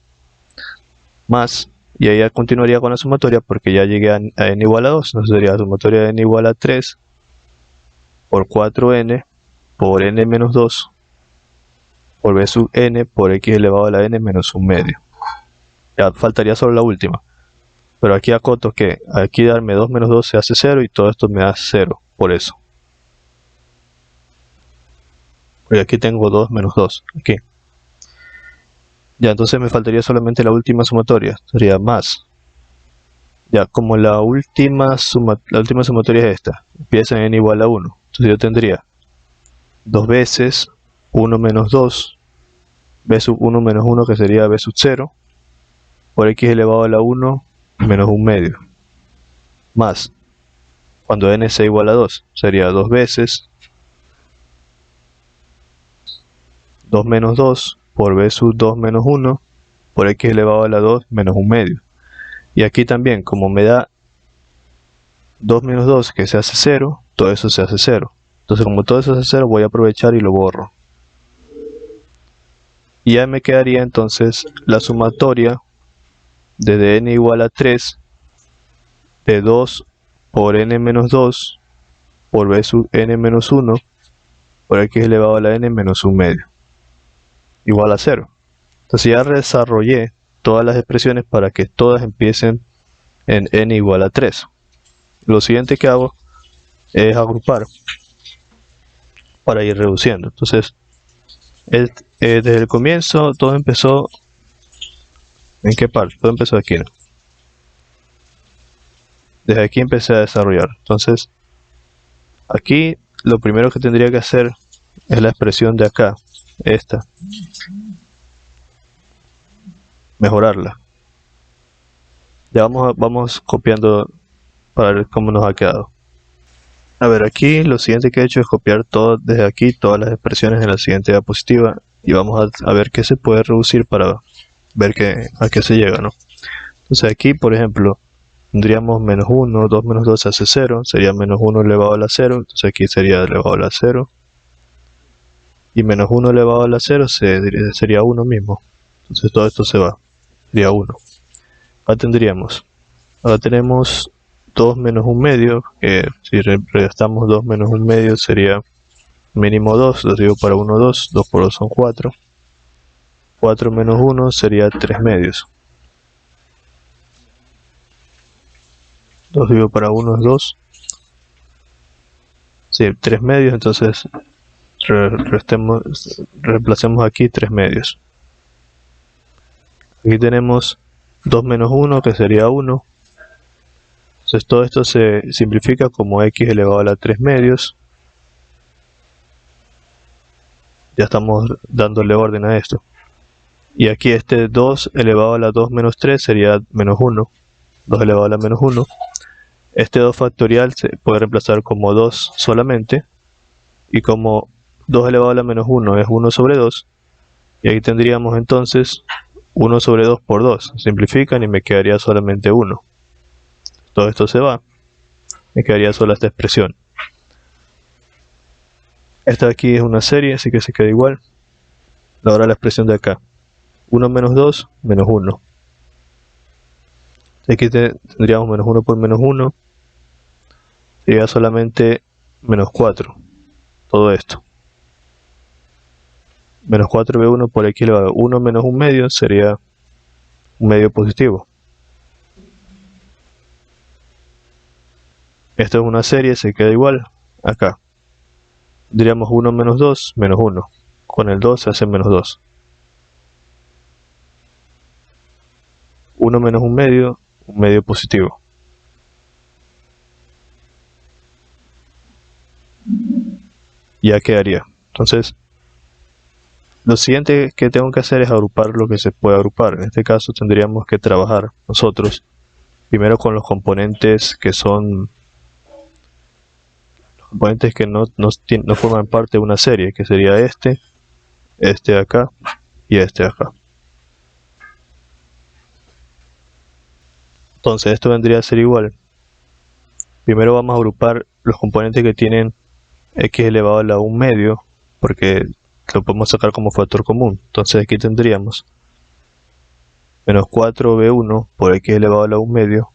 Más, y ahí ya continuaría con la sumatoria porque ya llegué a n igual a 2. Entonces sería la sumatoria de n igual a 3 por 4n por n menos 2 por b sub n por x elevado a la n menos 1 medio. Ya faltaría solo la última. Pero aquí acoto que aquí darme 2 menos 2 se hace 0 y todo esto me da 0. Por eso. Porque aquí tengo 2 menos 2. Aquí. Ya, entonces me faltaría solamente la última sumatoria. Sería más. Ya, como la última sumatoria es esta. Empieza en n igual a 1. Entonces yo tendría 2 veces 1 menos 2. B sub 1 menos 1 que sería B sub 0. Por x elevado a la 1 menos 1 medio. Más. Cuando n sea igual a 2. Sería 2 veces 2 menos 2 por b sub 2 menos 1 por x elevado a la 2 menos 1 medio. Y aquí también, como me da 2 menos 2 que se hace 0, todo eso se hace 0. Entonces como todo eso se hace 0, voy a aprovechar y lo borro. Y ya me quedaría entonces la sumatoria desde n igual a 3 de 2 por n menos 2 por b sub n menos 1 por x elevado a la n menos 1 medio. Igual a 0. Entonces ya desarrollé todas las expresiones para que todas empiecen en n igual a 3. Lo siguiente que hago es agrupar para ir reduciendo. Entonces, desde el comienzo todo empezó... ¿En qué parte? Todo empezó aquí, ¿no? Desde aquí empecé a desarrollar. Entonces, aquí lo primero que tendría que hacer es la expresión de acá, esta. Mejorarla. Ya vamos copiando para ver cómo nos ha quedado. A ver, aquí lo siguiente que he hecho es copiar todo desde aquí, todas las expresiones en la siguiente diapositiva, y vamos a ver qué se puede reducir para ver a qué se llega, ¿no? Entonces aquí, por ejemplo, tendríamos menos 1, 2 menos 2 hace 0, sería menos 1 elevado a la 0, entonces aquí sería elevado a la 0, y menos 1 elevado a la 0 sería 1 mismo, entonces todo esto se va, sería 1. Ahora tenemos 2 menos 1 medio, que si restamos 2 menos 1 medio sería mínimo 2, 2 dividido para 1, 2, 2 por 2 son 4, 4 menos 1 sería 3 medios, 2 dividido para 1 es 2, sí, 3 medios, entonces reemplacemos aquí 3 medios. Aquí tenemos 2 menos 1 que sería 1. Entonces todo esto se simplifica como x elevado a la 3 medios. Ya estamos dándole orden a esto. Y aquí este 2 elevado a la 2 menos 3 sería menos 1. 2 elevado a la menos 1. Este 2 factorial se puede reemplazar como 2 solamente. Y como 2 elevado a la menos 1 es 1 sobre 2. Y ahí tendríamos entonces 1 sobre 2 por 2. Simplifican y me quedaría solamente 1. Todo esto se va. Me quedaría solo esta expresión. Esta de aquí es una serie, así que se queda igual. Ahora la expresión de acá. 1 menos 2, menos 1. Aquí tendríamos menos 1 por menos 1. Sería solamente menos 4. Todo esto. Menos 4b1 por x elevado a 1 menos 1 medio sería un medio positivo. Esto es una serie, se queda igual acá. Diríamos 1 menos 2, menos 1. Con el 2 se hace menos 2. 1 menos 1 medio positivo. Ya quedaría. Entonces, lo siguiente que tengo que hacer es agrupar lo que se puede agrupar. En este caso tendríamos que trabajar nosotros primero con los componentes que son componentes que no forman parte de una serie, que sería este de acá y este de acá. Entonces esto vendría a ser igual. Primero vamos a agrupar los componentes que tienen x elevado a la 1 medio, porque lo podemos sacar como factor común. Entonces aquí tendríamos menos 4b1 por x elevado a la 1 medio,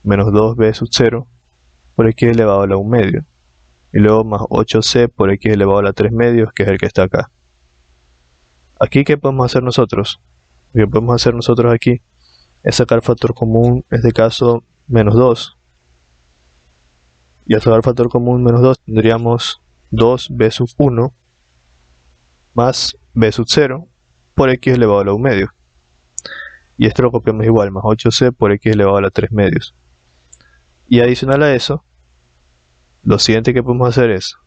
menos 2b sub 0 por x elevado a la 1 medio, y luego más 8c por x elevado a la 3 medios, que es el que está acá. Aquí, ¿qué podemos hacer nosotros? Lo que podemos hacer nosotros aquí es sacar factor común, en este caso menos 2. Y al sacar factor común menos 2 tendríamos 2b sub 1 más b sub 0 por x elevado a la 1 medio. Y esto lo copiamos igual, más 8c por x elevado a la 3 medios. Y adicional a eso, lo siguiente que podemos hacer es,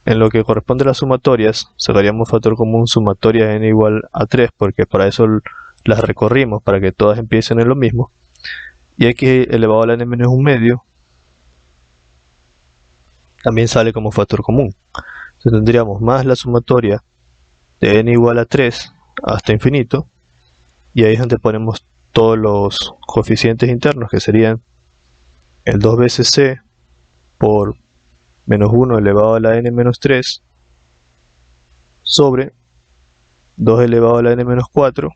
en lo que corresponde a las sumatorias, sacaríamos factor común sumatoria n igual a 3, porque para eso las recorrimos, para que todas empiecen en lo mismo. Y x elevado a la n menos 1 medio también sale como factor común. Entonces tendríamos más la sumatoria de n igual a 3 hasta infinito, y ahí es donde ponemos todos los coeficientes internos, que serían el 2 veces c por menos 1 elevado a la n menos 3 sobre 2 elevado a la n menos 4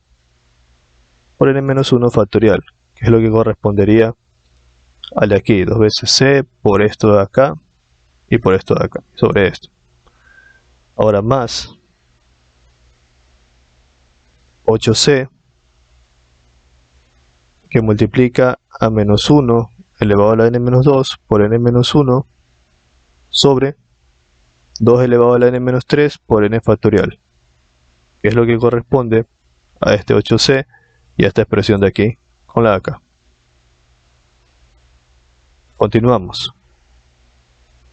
por n menos 1 factorial, que es lo que correspondería al de aquí, 2 veces c por esto de acá y por esto de acá, sobre esto. Ahora más 8c, que multiplica a menos 1 elevado a la n menos 2 por n menos 1 sobre 2 elevado a la n menos 3 por n factorial, que es lo que corresponde a este 8c y a esta expresión de aquí con la de acá. Continuamos.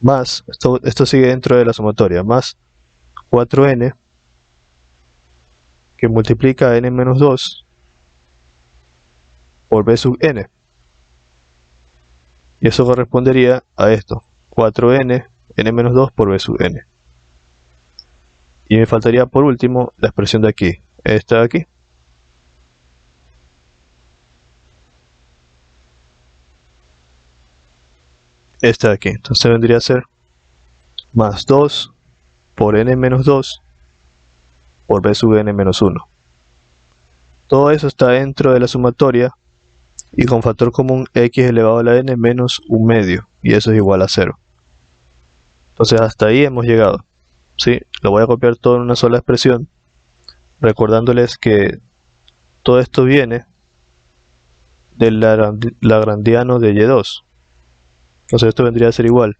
Más, esto sigue dentro de la sumatoria, más 4n, que multiplica a n menos 2 por b sub n. Y eso correspondería a esto, 4n, n menos 2 por b sub n. Y me faltaría por último la expresión de aquí, esta de aquí. Esta de aquí. Entonces vendría a ser más 2 por n menos 2 por b sub n menos 1. Todo eso está dentro de la sumatoria y con factor común x elevado a la n menos 1 medio, y eso es igual a 0. Entonces hasta ahí hemos llegado. ¿Sí? Lo voy a copiar todo en una sola expresión, recordándoles que todo esto viene del lagrangiano de y2. Entonces esto vendría a ser igual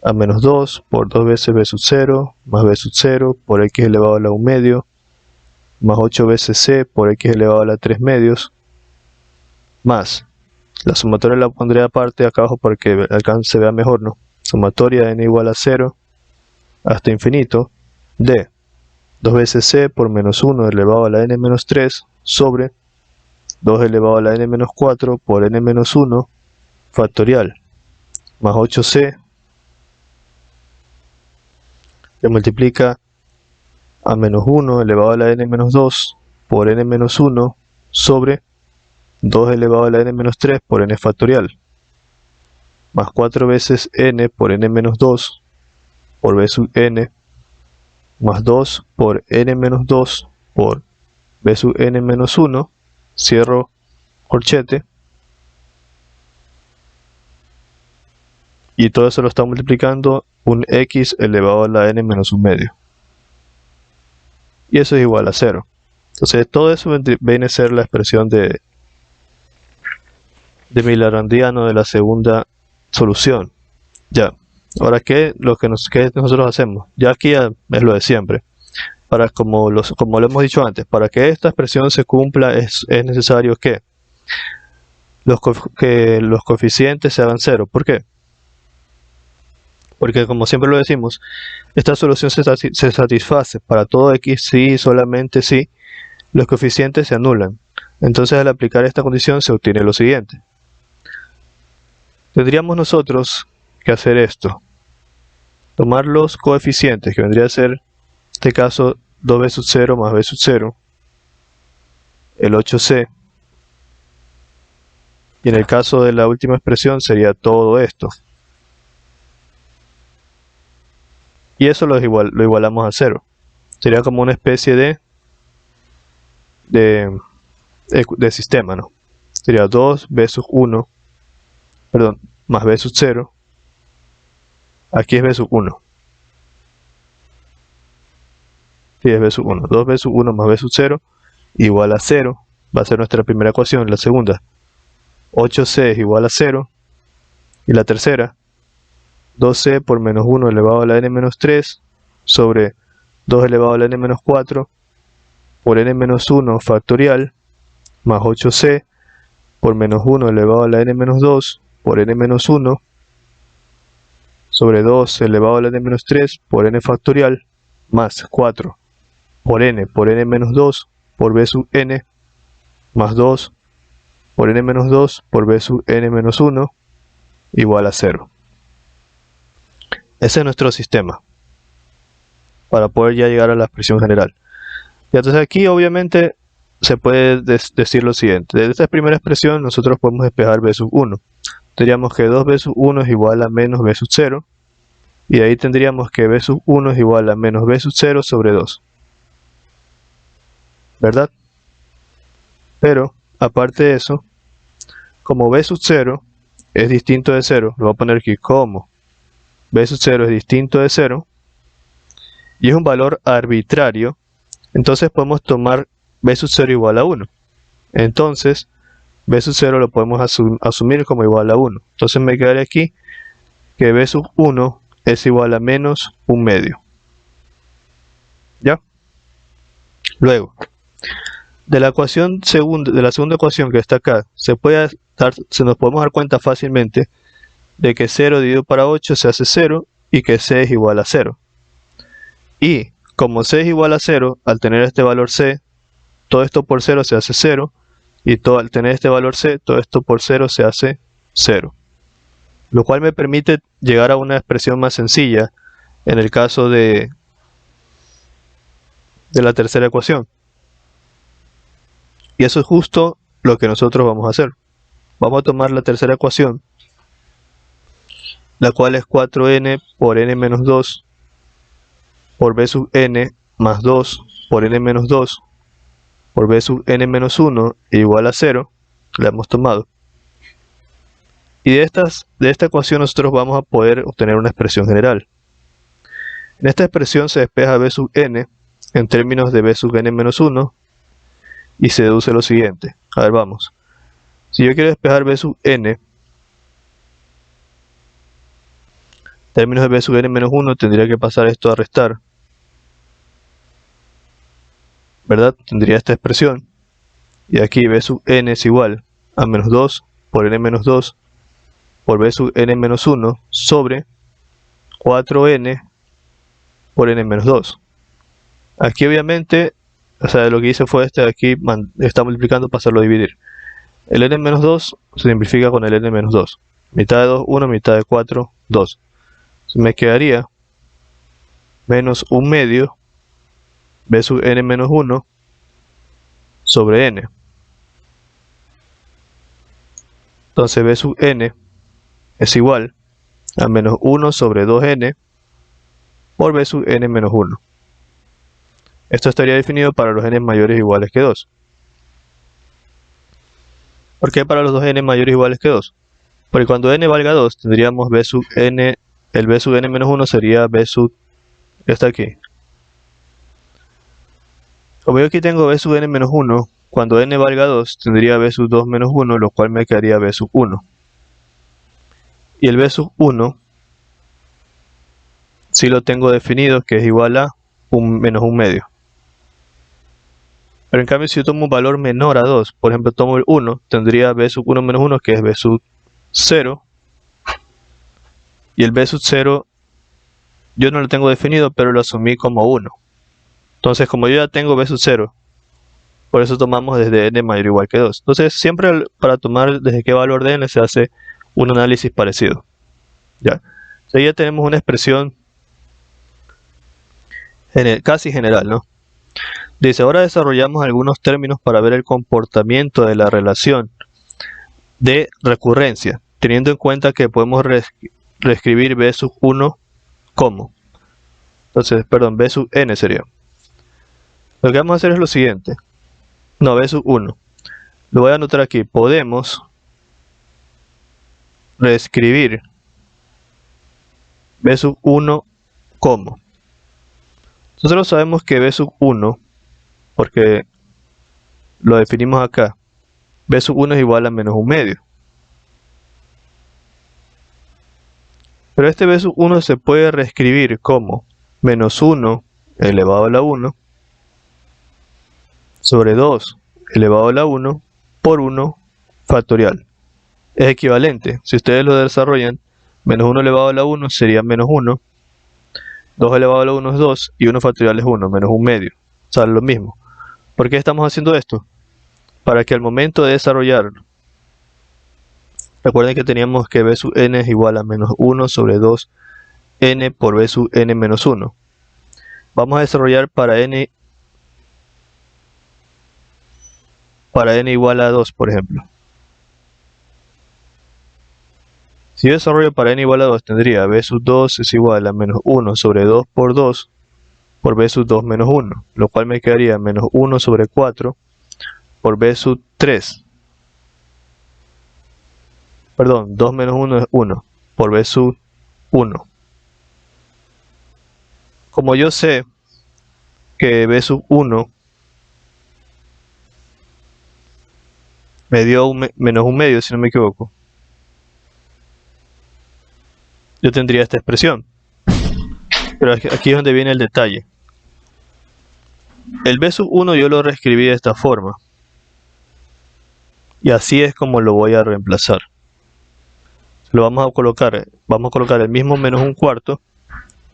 a menos 2 por 2 veces b sub 0 más b sub 0 por x elevado a la 1 medio más 8 veces c por x elevado a la 3 medios, más la sumatoria la pondré aparte acá abajo para que acá se vea mejor, ¿no? Sumatoria de n igual a 0 hasta infinito de 2 veces c por menos 1 elevado a la n menos 3 sobre 2 elevado a la n menos 4 por n menos 1 factorial más 8c, que multiplica a menos 1 elevado a la n menos 2 por n menos 1 sobre 2 elevado a la n menos 3 por n factorial, más 4 veces n por n menos 2 por b sub n, más 2 por n menos 2 por b sub n menos 1, cierro corchete, y todo eso lo está multiplicando un x elevado a la n menos 1 medio. Y eso es igual a 0. Entonces todo eso viene a ser la expresión de mi lagrangiano de la segunda solución. Ya. Ahora, ¿qué nosotros hacemos? Ya aquí es lo de siempre. Como lo hemos dicho antes, para que esta expresión se cumpla es necesario que los coeficientes se hagan 0. ¿Por qué? Porque como siempre lo decimos, esta solución se satisface para todo x si solamente si los coeficientes se anulan. Entonces al aplicar esta condición se obtiene lo siguiente. Tendríamos nosotros que hacer esto. tomar los coeficientes, que vendría a ser, en este caso, 2b sub 0 más b sub 0, el 8c, y en el caso de la última expresión sería todo esto. Y eso lo igualamos a 0. Sería como una especie de sistema, ¿no? Sería 2b sub 1, perdón, más b sub 0. Aquí es b sub 1. Sí, es b sub 1. 2b sub 1 más b sub 0 igual a 0. Va a ser nuestra primera ecuación. La segunda, 8c es igual a 0. Y la tercera, 2c por menos 1 elevado a la n menos 3 sobre 2 elevado a la n menos 4 por n menos 1 factorial más 8c por menos 1 elevado a la n menos 2 por n menos 1 sobre 2 elevado a la n menos 3 por n factorial más 4 por n menos 2 por b sub n más 2 por n menos 2 por b sub n menos 1 igual a 0. Ese es nuestro sistema para poder ya llegar a la expresión general. Y entonces aquí obviamente se puede decir lo siguiente. Desde esta primera expresión nosotros podemos despejar b sub 1. Tendríamos que 2b sub 1 es igual a menos b sub 0. Y ahí tendríamos que b sub 1 es igual a menos b sub 0 sobre 2. ¿Verdad? Pero, aparte de eso, como b sub 0 es distinto de 0, lo voy a poner aquí como b sub 0 es distinto de 0 y es un valor arbitrario, entonces podemos tomar b sub 0 igual a 1. Entonces, b sub 0 lo podemos asumir como igual a 1. Entonces me quedaría aquí que b sub 1 es igual a menos 1 medio. ¿Ya? Luego, de la segunda ecuación que está acá, se nos podemos dar cuenta fácilmente de que 0 dividido para 8 se hace 0 y que c es igual a 0. Y como c es igual a 0, al tener este valor c, todo esto por 0 se hace 0, y al tener este valor c, todo esto por 0 se hace 0. Lo cual me permite llegar a una expresión más sencilla en el caso de la tercera ecuación. Y eso es justo lo que nosotros vamos a hacer. Vamos a tomar la tercera ecuación, la cual es 4n por n menos 2 por b sub n más 2 por n menos 2 por b sub n menos 1 igual a 0, la hemos tomado. Y de esta ecuación nosotros vamos a poder obtener una expresión general. En esta expresión se despeja b sub n en términos de b sub n menos 1 y se deduce lo siguiente. A ver, vamos. Si yo quiero despejar b sub n en términos de b sub n menos 1, tendría que pasar esto a restar, ¿verdad? Tendría esta expresión. Y aquí b sub n es igual a menos 2 por n menos 2 por b sub n menos 1 sobre 4n por n menos 2. Aquí obviamente, o sea, lo que hice fue aquí está multiplicando, pasarlo a dividir. El n menos 2 se simplifica con el n menos 2. Mitad de 2, 1, mitad de 4, 2. Me quedaría menos 1 medio b sub n menos 1 sobre n. Entonces b sub n es igual a menos 1 sobre 2n por b sub n menos 1. Esto estaría definido para los n mayores o iguales que 2. ¿Por qué para los dos n mayores o iguales que 2? Porque cuando n valga 2 tendríamos b sub n, el b sub n menos 1 sería b sub, está aquí. Como yo aquí tengo b sub n menos 1, cuando n valga 2 tendría b sub 2 menos 1, lo cual me quedaría b sub 1. Y el b sub 1 sí lo tengo definido, que es igual a menos 1 medio. Pero en cambio si yo tomo un valor menor a 2, por ejemplo tomo el 1, tendría b sub 1 menos 1, que es b sub 0. Y el b sub 0 yo no lo tengo definido, pero lo asumí como 1. Entonces como yo ya tengo b sub 0, por eso tomamos desde n mayor o igual que 2. Entonces siempre para tomar desde qué valor de n se hace un análisis parecido. ¿Ya? Entonces ya tenemos una expresión casi general, ¿no? Dice, ahora desarrollamos algunos términos para ver el comportamiento de la relación de recurrencia, teniendo en cuenta que podemos reescribir b sub 1 como. Entonces, perdón, b sub n sería. Lo que vamos a hacer es lo siguiente. No, b sub 1. Lo voy a anotar aquí. Podemos reescribir b sub 1 como. Nosotros sabemos que b sub 1, porque lo definimos acá, b sub 1 es igual a menos 1 medio. Pero este b sub 1 se puede reescribir como menos 1 elevado a la 1 sobre 2 elevado a la 1 por 1 factorial. Es equivalente. Si ustedes lo desarrollan, menos 1 elevado a la 1 sería menos 1, 2 elevado a la 1 es 2 y 1 factorial es 1, menos 1 medio. O sea, lo mismo. ¿Por qué estamos haciendo esto? Para que al momento de desarrollarlo, recuerden que teníamos que b sub n es igual a menos 1 sobre 2 n por b sub n menos 1. Vamos a desarrollar para n igual a 2, por ejemplo. Si yo desarrollo para n igual a 2, tendría b sub 2 es igual a menos 1 sobre 2 por 2 por b sub 2 menos 1, lo cual me quedaría menos 1 sobre 4 por b sub 3. Perdón, 2 menos 1 es 1 por b sub 1. Como yo sé que b sub 1 me dio menos 1 medio, si no me equivoco, yo tendría esta expresión. Pero aquí es donde viene el detalle. El b sub 1 yo lo reescribí de esta forma. Y así es como lo voy a reemplazar. Lo vamos a colocar el mismo menos 1 cuarto,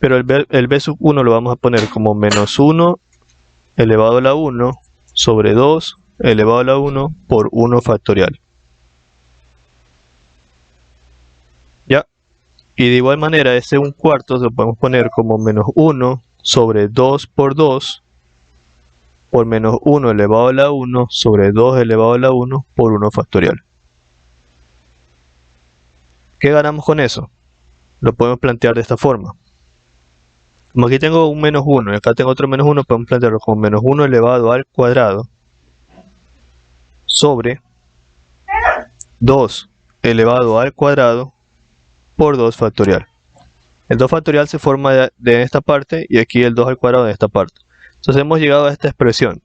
pero el b sub 1 lo vamos a poner como menos 1 elevado a la 1 sobre 2 elevado a la 1 por 1 factorial. ¿Ya? Y de igual manera, ese 1 cuarto lo podemos poner como menos 1 sobre 2 por 2 por menos 1 elevado a la 1 sobre 2 elevado a la 1 por 1 factorial. ¿Qué ganamos con eso? Lo podemos plantear de esta forma. Como aquí tengo un menos 1 y acá tengo otro menos 1, podemos plantearlo como menos 1 elevado al cuadrado sobre 2 elevado al cuadrado por 2 factorial. El 2 factorial se forma de esta parte y aquí el 2 al cuadrado de esta parte. Entonces hemos llegado a esta expresión.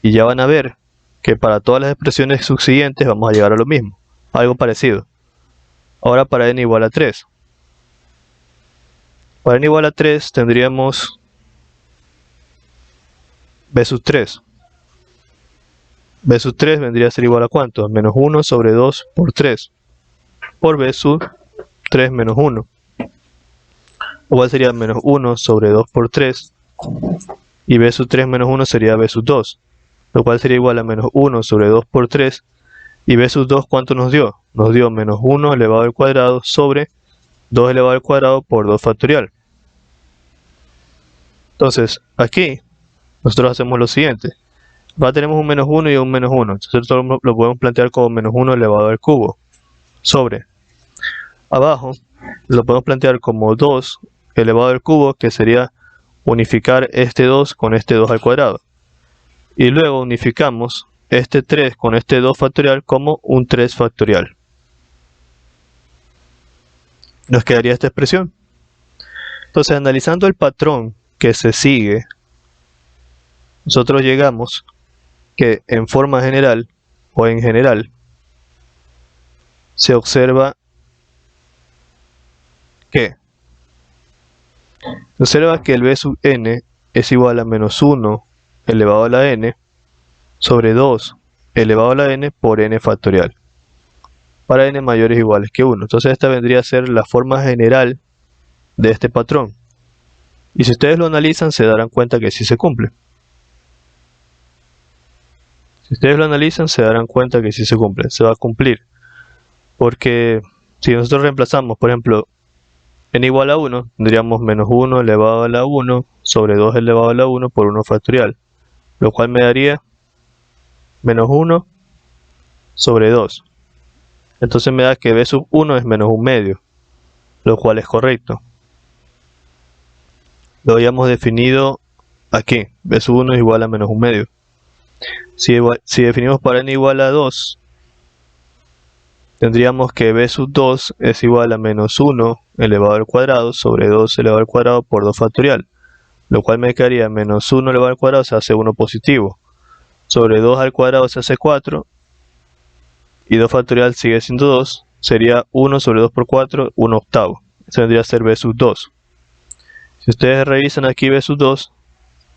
Y ya van a ver que para todas las expresiones subsiguientes vamos a llegar a lo mismo. Algo parecido. Ahora para n igual a 3. Para n igual a 3 tendríamos b sub 3. b sub 3 vendría a ser igual a ¿cuánto? Menos 1 sobre 2 por 3 por b sub 3 menos 1. Igual sería menos 1 sobre 2 por 3 y b sub 3 menos 1 sería b sub 2, lo cual sería igual a menos 1 sobre 2 por 3 y b sub 2 ¿cuánto nos dio? Nos dio menos 1 elevado al cuadrado sobre 2 elevado al cuadrado por 2 factorial. Entonces aquí nosotros hacemos lo siguiente. Ahora tenemos un menos 1 y un menos 1. Entonces nosotros lo podemos plantear como menos 1 elevado al cubo sobre. Abajo lo podemos plantear como 2 elevado al cubo, que sería unificar este 2 con este 2 al cuadrado. Y luego unificamos este 3 con este 2 factorial como un 3 factorial. Nos quedaría esta expresión. Entonces, analizando el patrón que se sigue, nosotros llegamos que en forma general o en general se observa que el b sub n es igual a menos 1 elevado a la n sobre 2 elevado a la n por n factorial para n mayores o iguales que 1. Entonces esta vendría a ser la forma general de este patrón. Y si ustedes lo analizan se darán cuenta que sí se cumple. Si ustedes lo analizan se darán cuenta que sí se cumple, se va a cumplir. Porque si nosotros reemplazamos, por ejemplo, n igual a 1, tendríamos menos 1 elevado a la 1 sobre 2 elevado a la 1 por 1 factorial, lo cual me daría menos 1 sobre 2. Entonces me da que b sub 1 es menos 1/2, lo cual es correcto. Lo habíamos definido aquí, b sub 1 es igual a menos 1/2. Si definimos para n igual a 2, tendríamos que b sub 2 es igual a menos 1 elevado al cuadrado sobre 2 elevado al cuadrado por 2 factorial, lo cual me quedaría menos 1 elevado al cuadrado se hace 1 positivo, sobre 2 al cuadrado se hace 4, y 2 factorial sigue siendo 2, sería 1 sobre 2 por 4, 1 octavo. Eso vendría a ser b sub 2. Si ustedes revisan aquí b sub 2,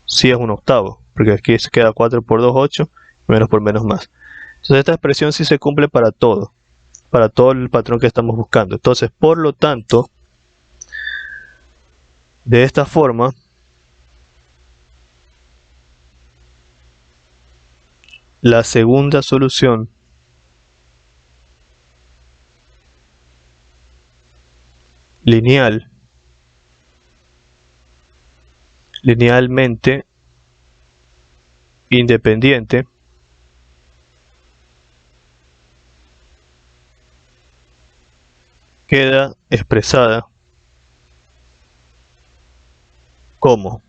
sí es 1 octavo, porque aquí se queda 4 por 2, 8, menos por menos más. Entonces esta expresión sí se cumple para todo el patrón que estamos buscando. Entonces, por lo tanto, de esta forma, la segunda solución linealmente independiente queda expresada como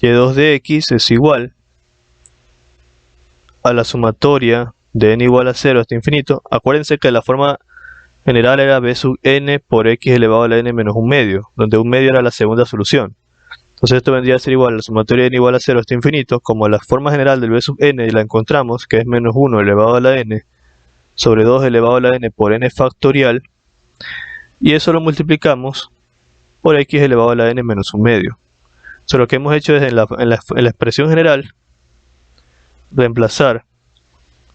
y2 de x es igual a la sumatoria de n igual a 0 hasta infinito. Acuérdense que la forma general era b sub n por x elevado a la n menos 1/2, donde 1/2 era la segunda solución. Entonces esto vendría a ser igual a la sumatoria de n igual a 0 hasta infinito, como la forma general del b sub n la encontramos, que es menos 1 elevado a la n sobre 2 elevado a la n por n factorial, y eso lo multiplicamos por x elevado a la n menos 1/2. So, lo que hemos hecho es en la expresión general reemplazar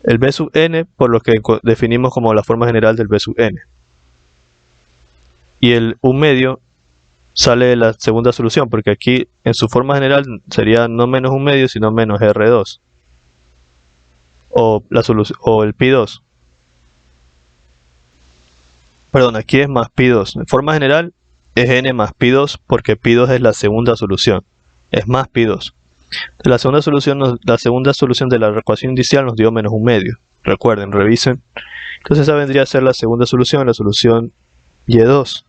el b sub n por lo que definimos como la forma general del b sub n. Y el 1/2 sale de la segunda solución, porque aquí en su forma general sería no menos 1/2 sino menos R2 o el pi2. Perdón, aquí es más pi2. En forma general es n más pi2 porque pi2 es la segunda solución. Es más pi2. La segunda solución de la ecuación inicial nos dio menos 1/2. Recuerden, revisen. Entonces esa vendría a ser la segunda solución, la solución y2.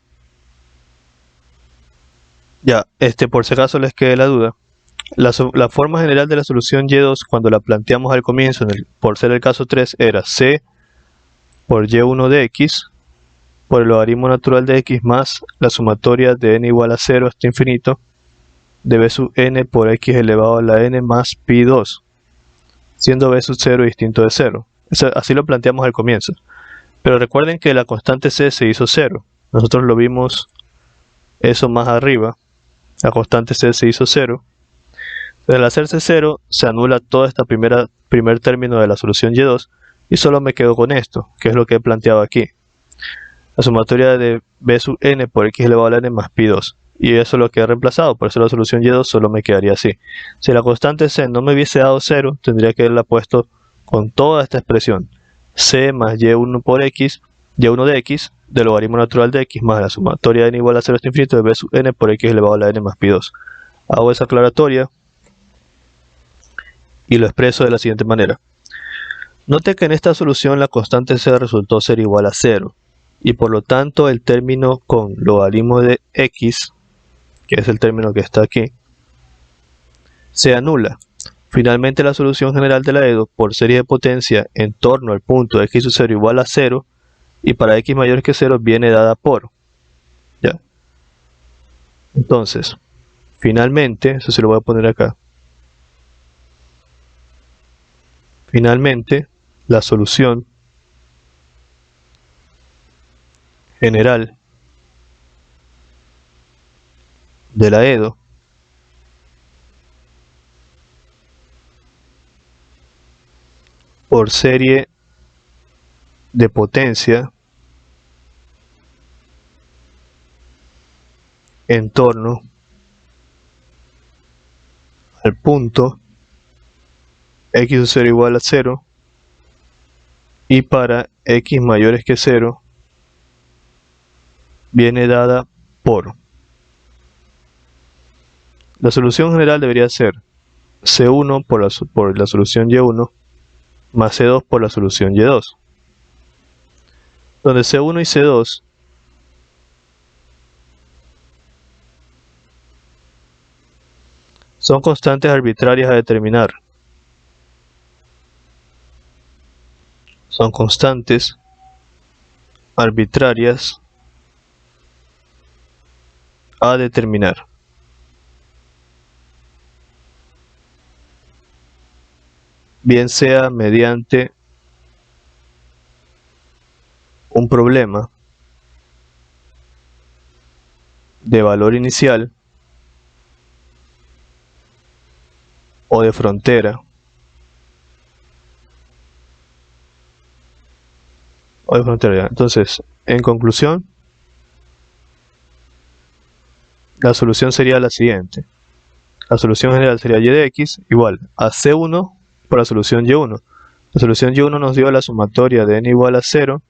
Ya, por si acaso les quede la duda, la forma general de la solución y2 cuando la planteamos al comienzo, por ser el caso 3, era c por y1 de x por el logaritmo natural de x más la sumatoria de n igual a 0 hasta infinito de b sub n por x elevado a la n más pi2, siendo b sub 0 distinto de 0. Así lo planteamos al comienzo. Pero recuerden que la constante c se hizo 0. Nosotros lo vimos eso más arriba. La constante c se hizo 0. Entonces, al hacerse 0, se anula todo este primer término de la solución y2 y solo me quedo con esto, que es lo que he planteado aquí. La sumatoria de b sub n por x elevado a la n más pi2. Y eso es lo que he reemplazado, por eso la solución y2 solo me quedaría así. Si la constante c no me hubiese dado 0, tendría que haberla puesto con toda esta expresión. C más y1 por x, y1 de x, del logaritmo natural de x, más la sumatoria de n igual a 0 hasta infinito de b sub n por x elevado a la n más pi2. Hago esa aclaratoria y lo expreso de la siguiente manera. Note que en esta solución la constante c resultó ser igual a 0. Y por lo tanto el término con logaritmo de x, que es el término que está aquí, se anula. Finalmente la solución general de la EDO por serie de potencia en torno al punto x sub 0 igual a 0 y para x mayor que 0 viene dada por. ¿Ya? Entonces, finalmente, eso se lo voy a poner acá. Finalmente, la solución general de la EDO por serie de potencia en torno al punto x sub 0 igual a 0 y para x mayores que 0 viene dada por... La solución general debería ser C1 por la solución Y1 más C2 por la solución Y2, donde C1 y C2 son constantes arbitrarias a determinar. Son constantes arbitrarias a determinar. Bien sea mediante un problema de valor inicial o de frontera Entonces, en conclusión, la solución sería la siguiente. La solución general sería y de x igual a C1 por la solución Y1. La solución Y1 nos dio la sumatoria de n igual a 0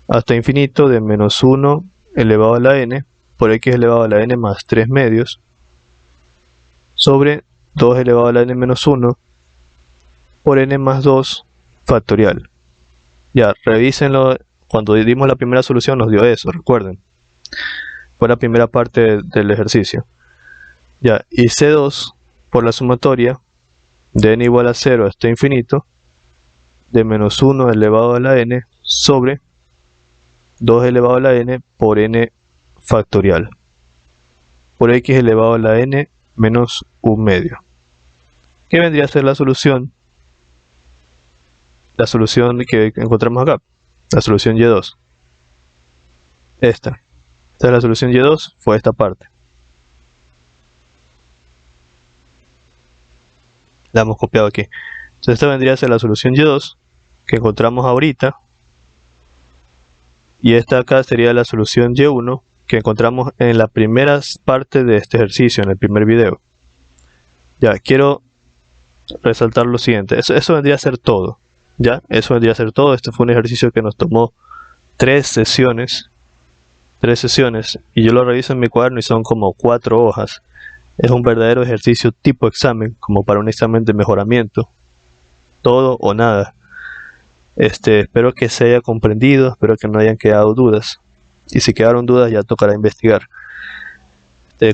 hasta infinito de menos 1 elevado a la n por x elevado a la n más 3 medios sobre 2 elevado a la n menos 1 por n más 2 factorial. Ya, revísenlo, cuando dimos la primera solución nos dio eso, recuerden. Fue la primera parte del ejercicio. Ya, y C2 por la sumatoria de n igual a 0 hasta infinito de menos 1 elevado a la n sobre 2 elevado a la n por n factorial por x elevado a la n menos 1 medio. ¿Qué vendría a ser la solución? La solución que encontramos acá, la solución Y2. Esta es la solución Y2, fue esta parte. La hemos copiado aquí. Entonces esta vendría a ser la solución Y2 que encontramos ahorita. Y esta acá sería la solución Y1 que encontramos en la primera parte de este ejercicio, en el primer video. Ya, quiero resaltar lo siguiente. Eso vendría a ser todo. Ya, eso vendría a ser todo. Este fue un ejercicio que nos tomó 3 sesiones. Y yo lo reviso en mi cuaderno y son como 4 hojas. Es un verdadero ejercicio tipo examen, como para un examen de mejoramiento. Todo o nada. Espero que se haya comprendido, espero que no hayan quedado dudas. Y si quedaron dudas ya tocará investigar.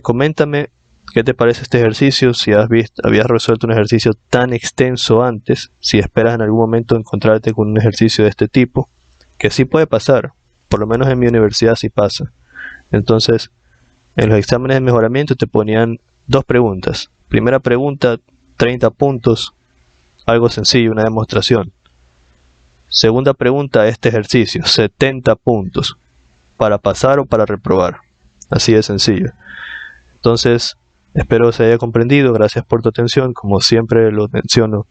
Coméntame qué te parece este ejercicio, si habías resuelto un ejercicio tan extenso antes, si esperas en algún momento encontrarte con un ejercicio de este tipo, que sí puede pasar, por lo menos en mi universidad sí pasa. Entonces, en los exámenes de mejoramiento te ponían 2 preguntas. Primera pregunta, 30 puntos, algo sencillo, una demostración. Segunda pregunta, este ejercicio, 70 puntos, para pasar o para reprobar. Así de sencillo. Entonces, espero se haya comprendido. Gracias por tu atención. Como siempre lo menciono,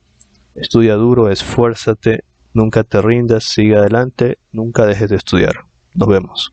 estudia duro, esfuérzate, nunca te rindas, sigue adelante, nunca dejes de estudiar. Nos vemos.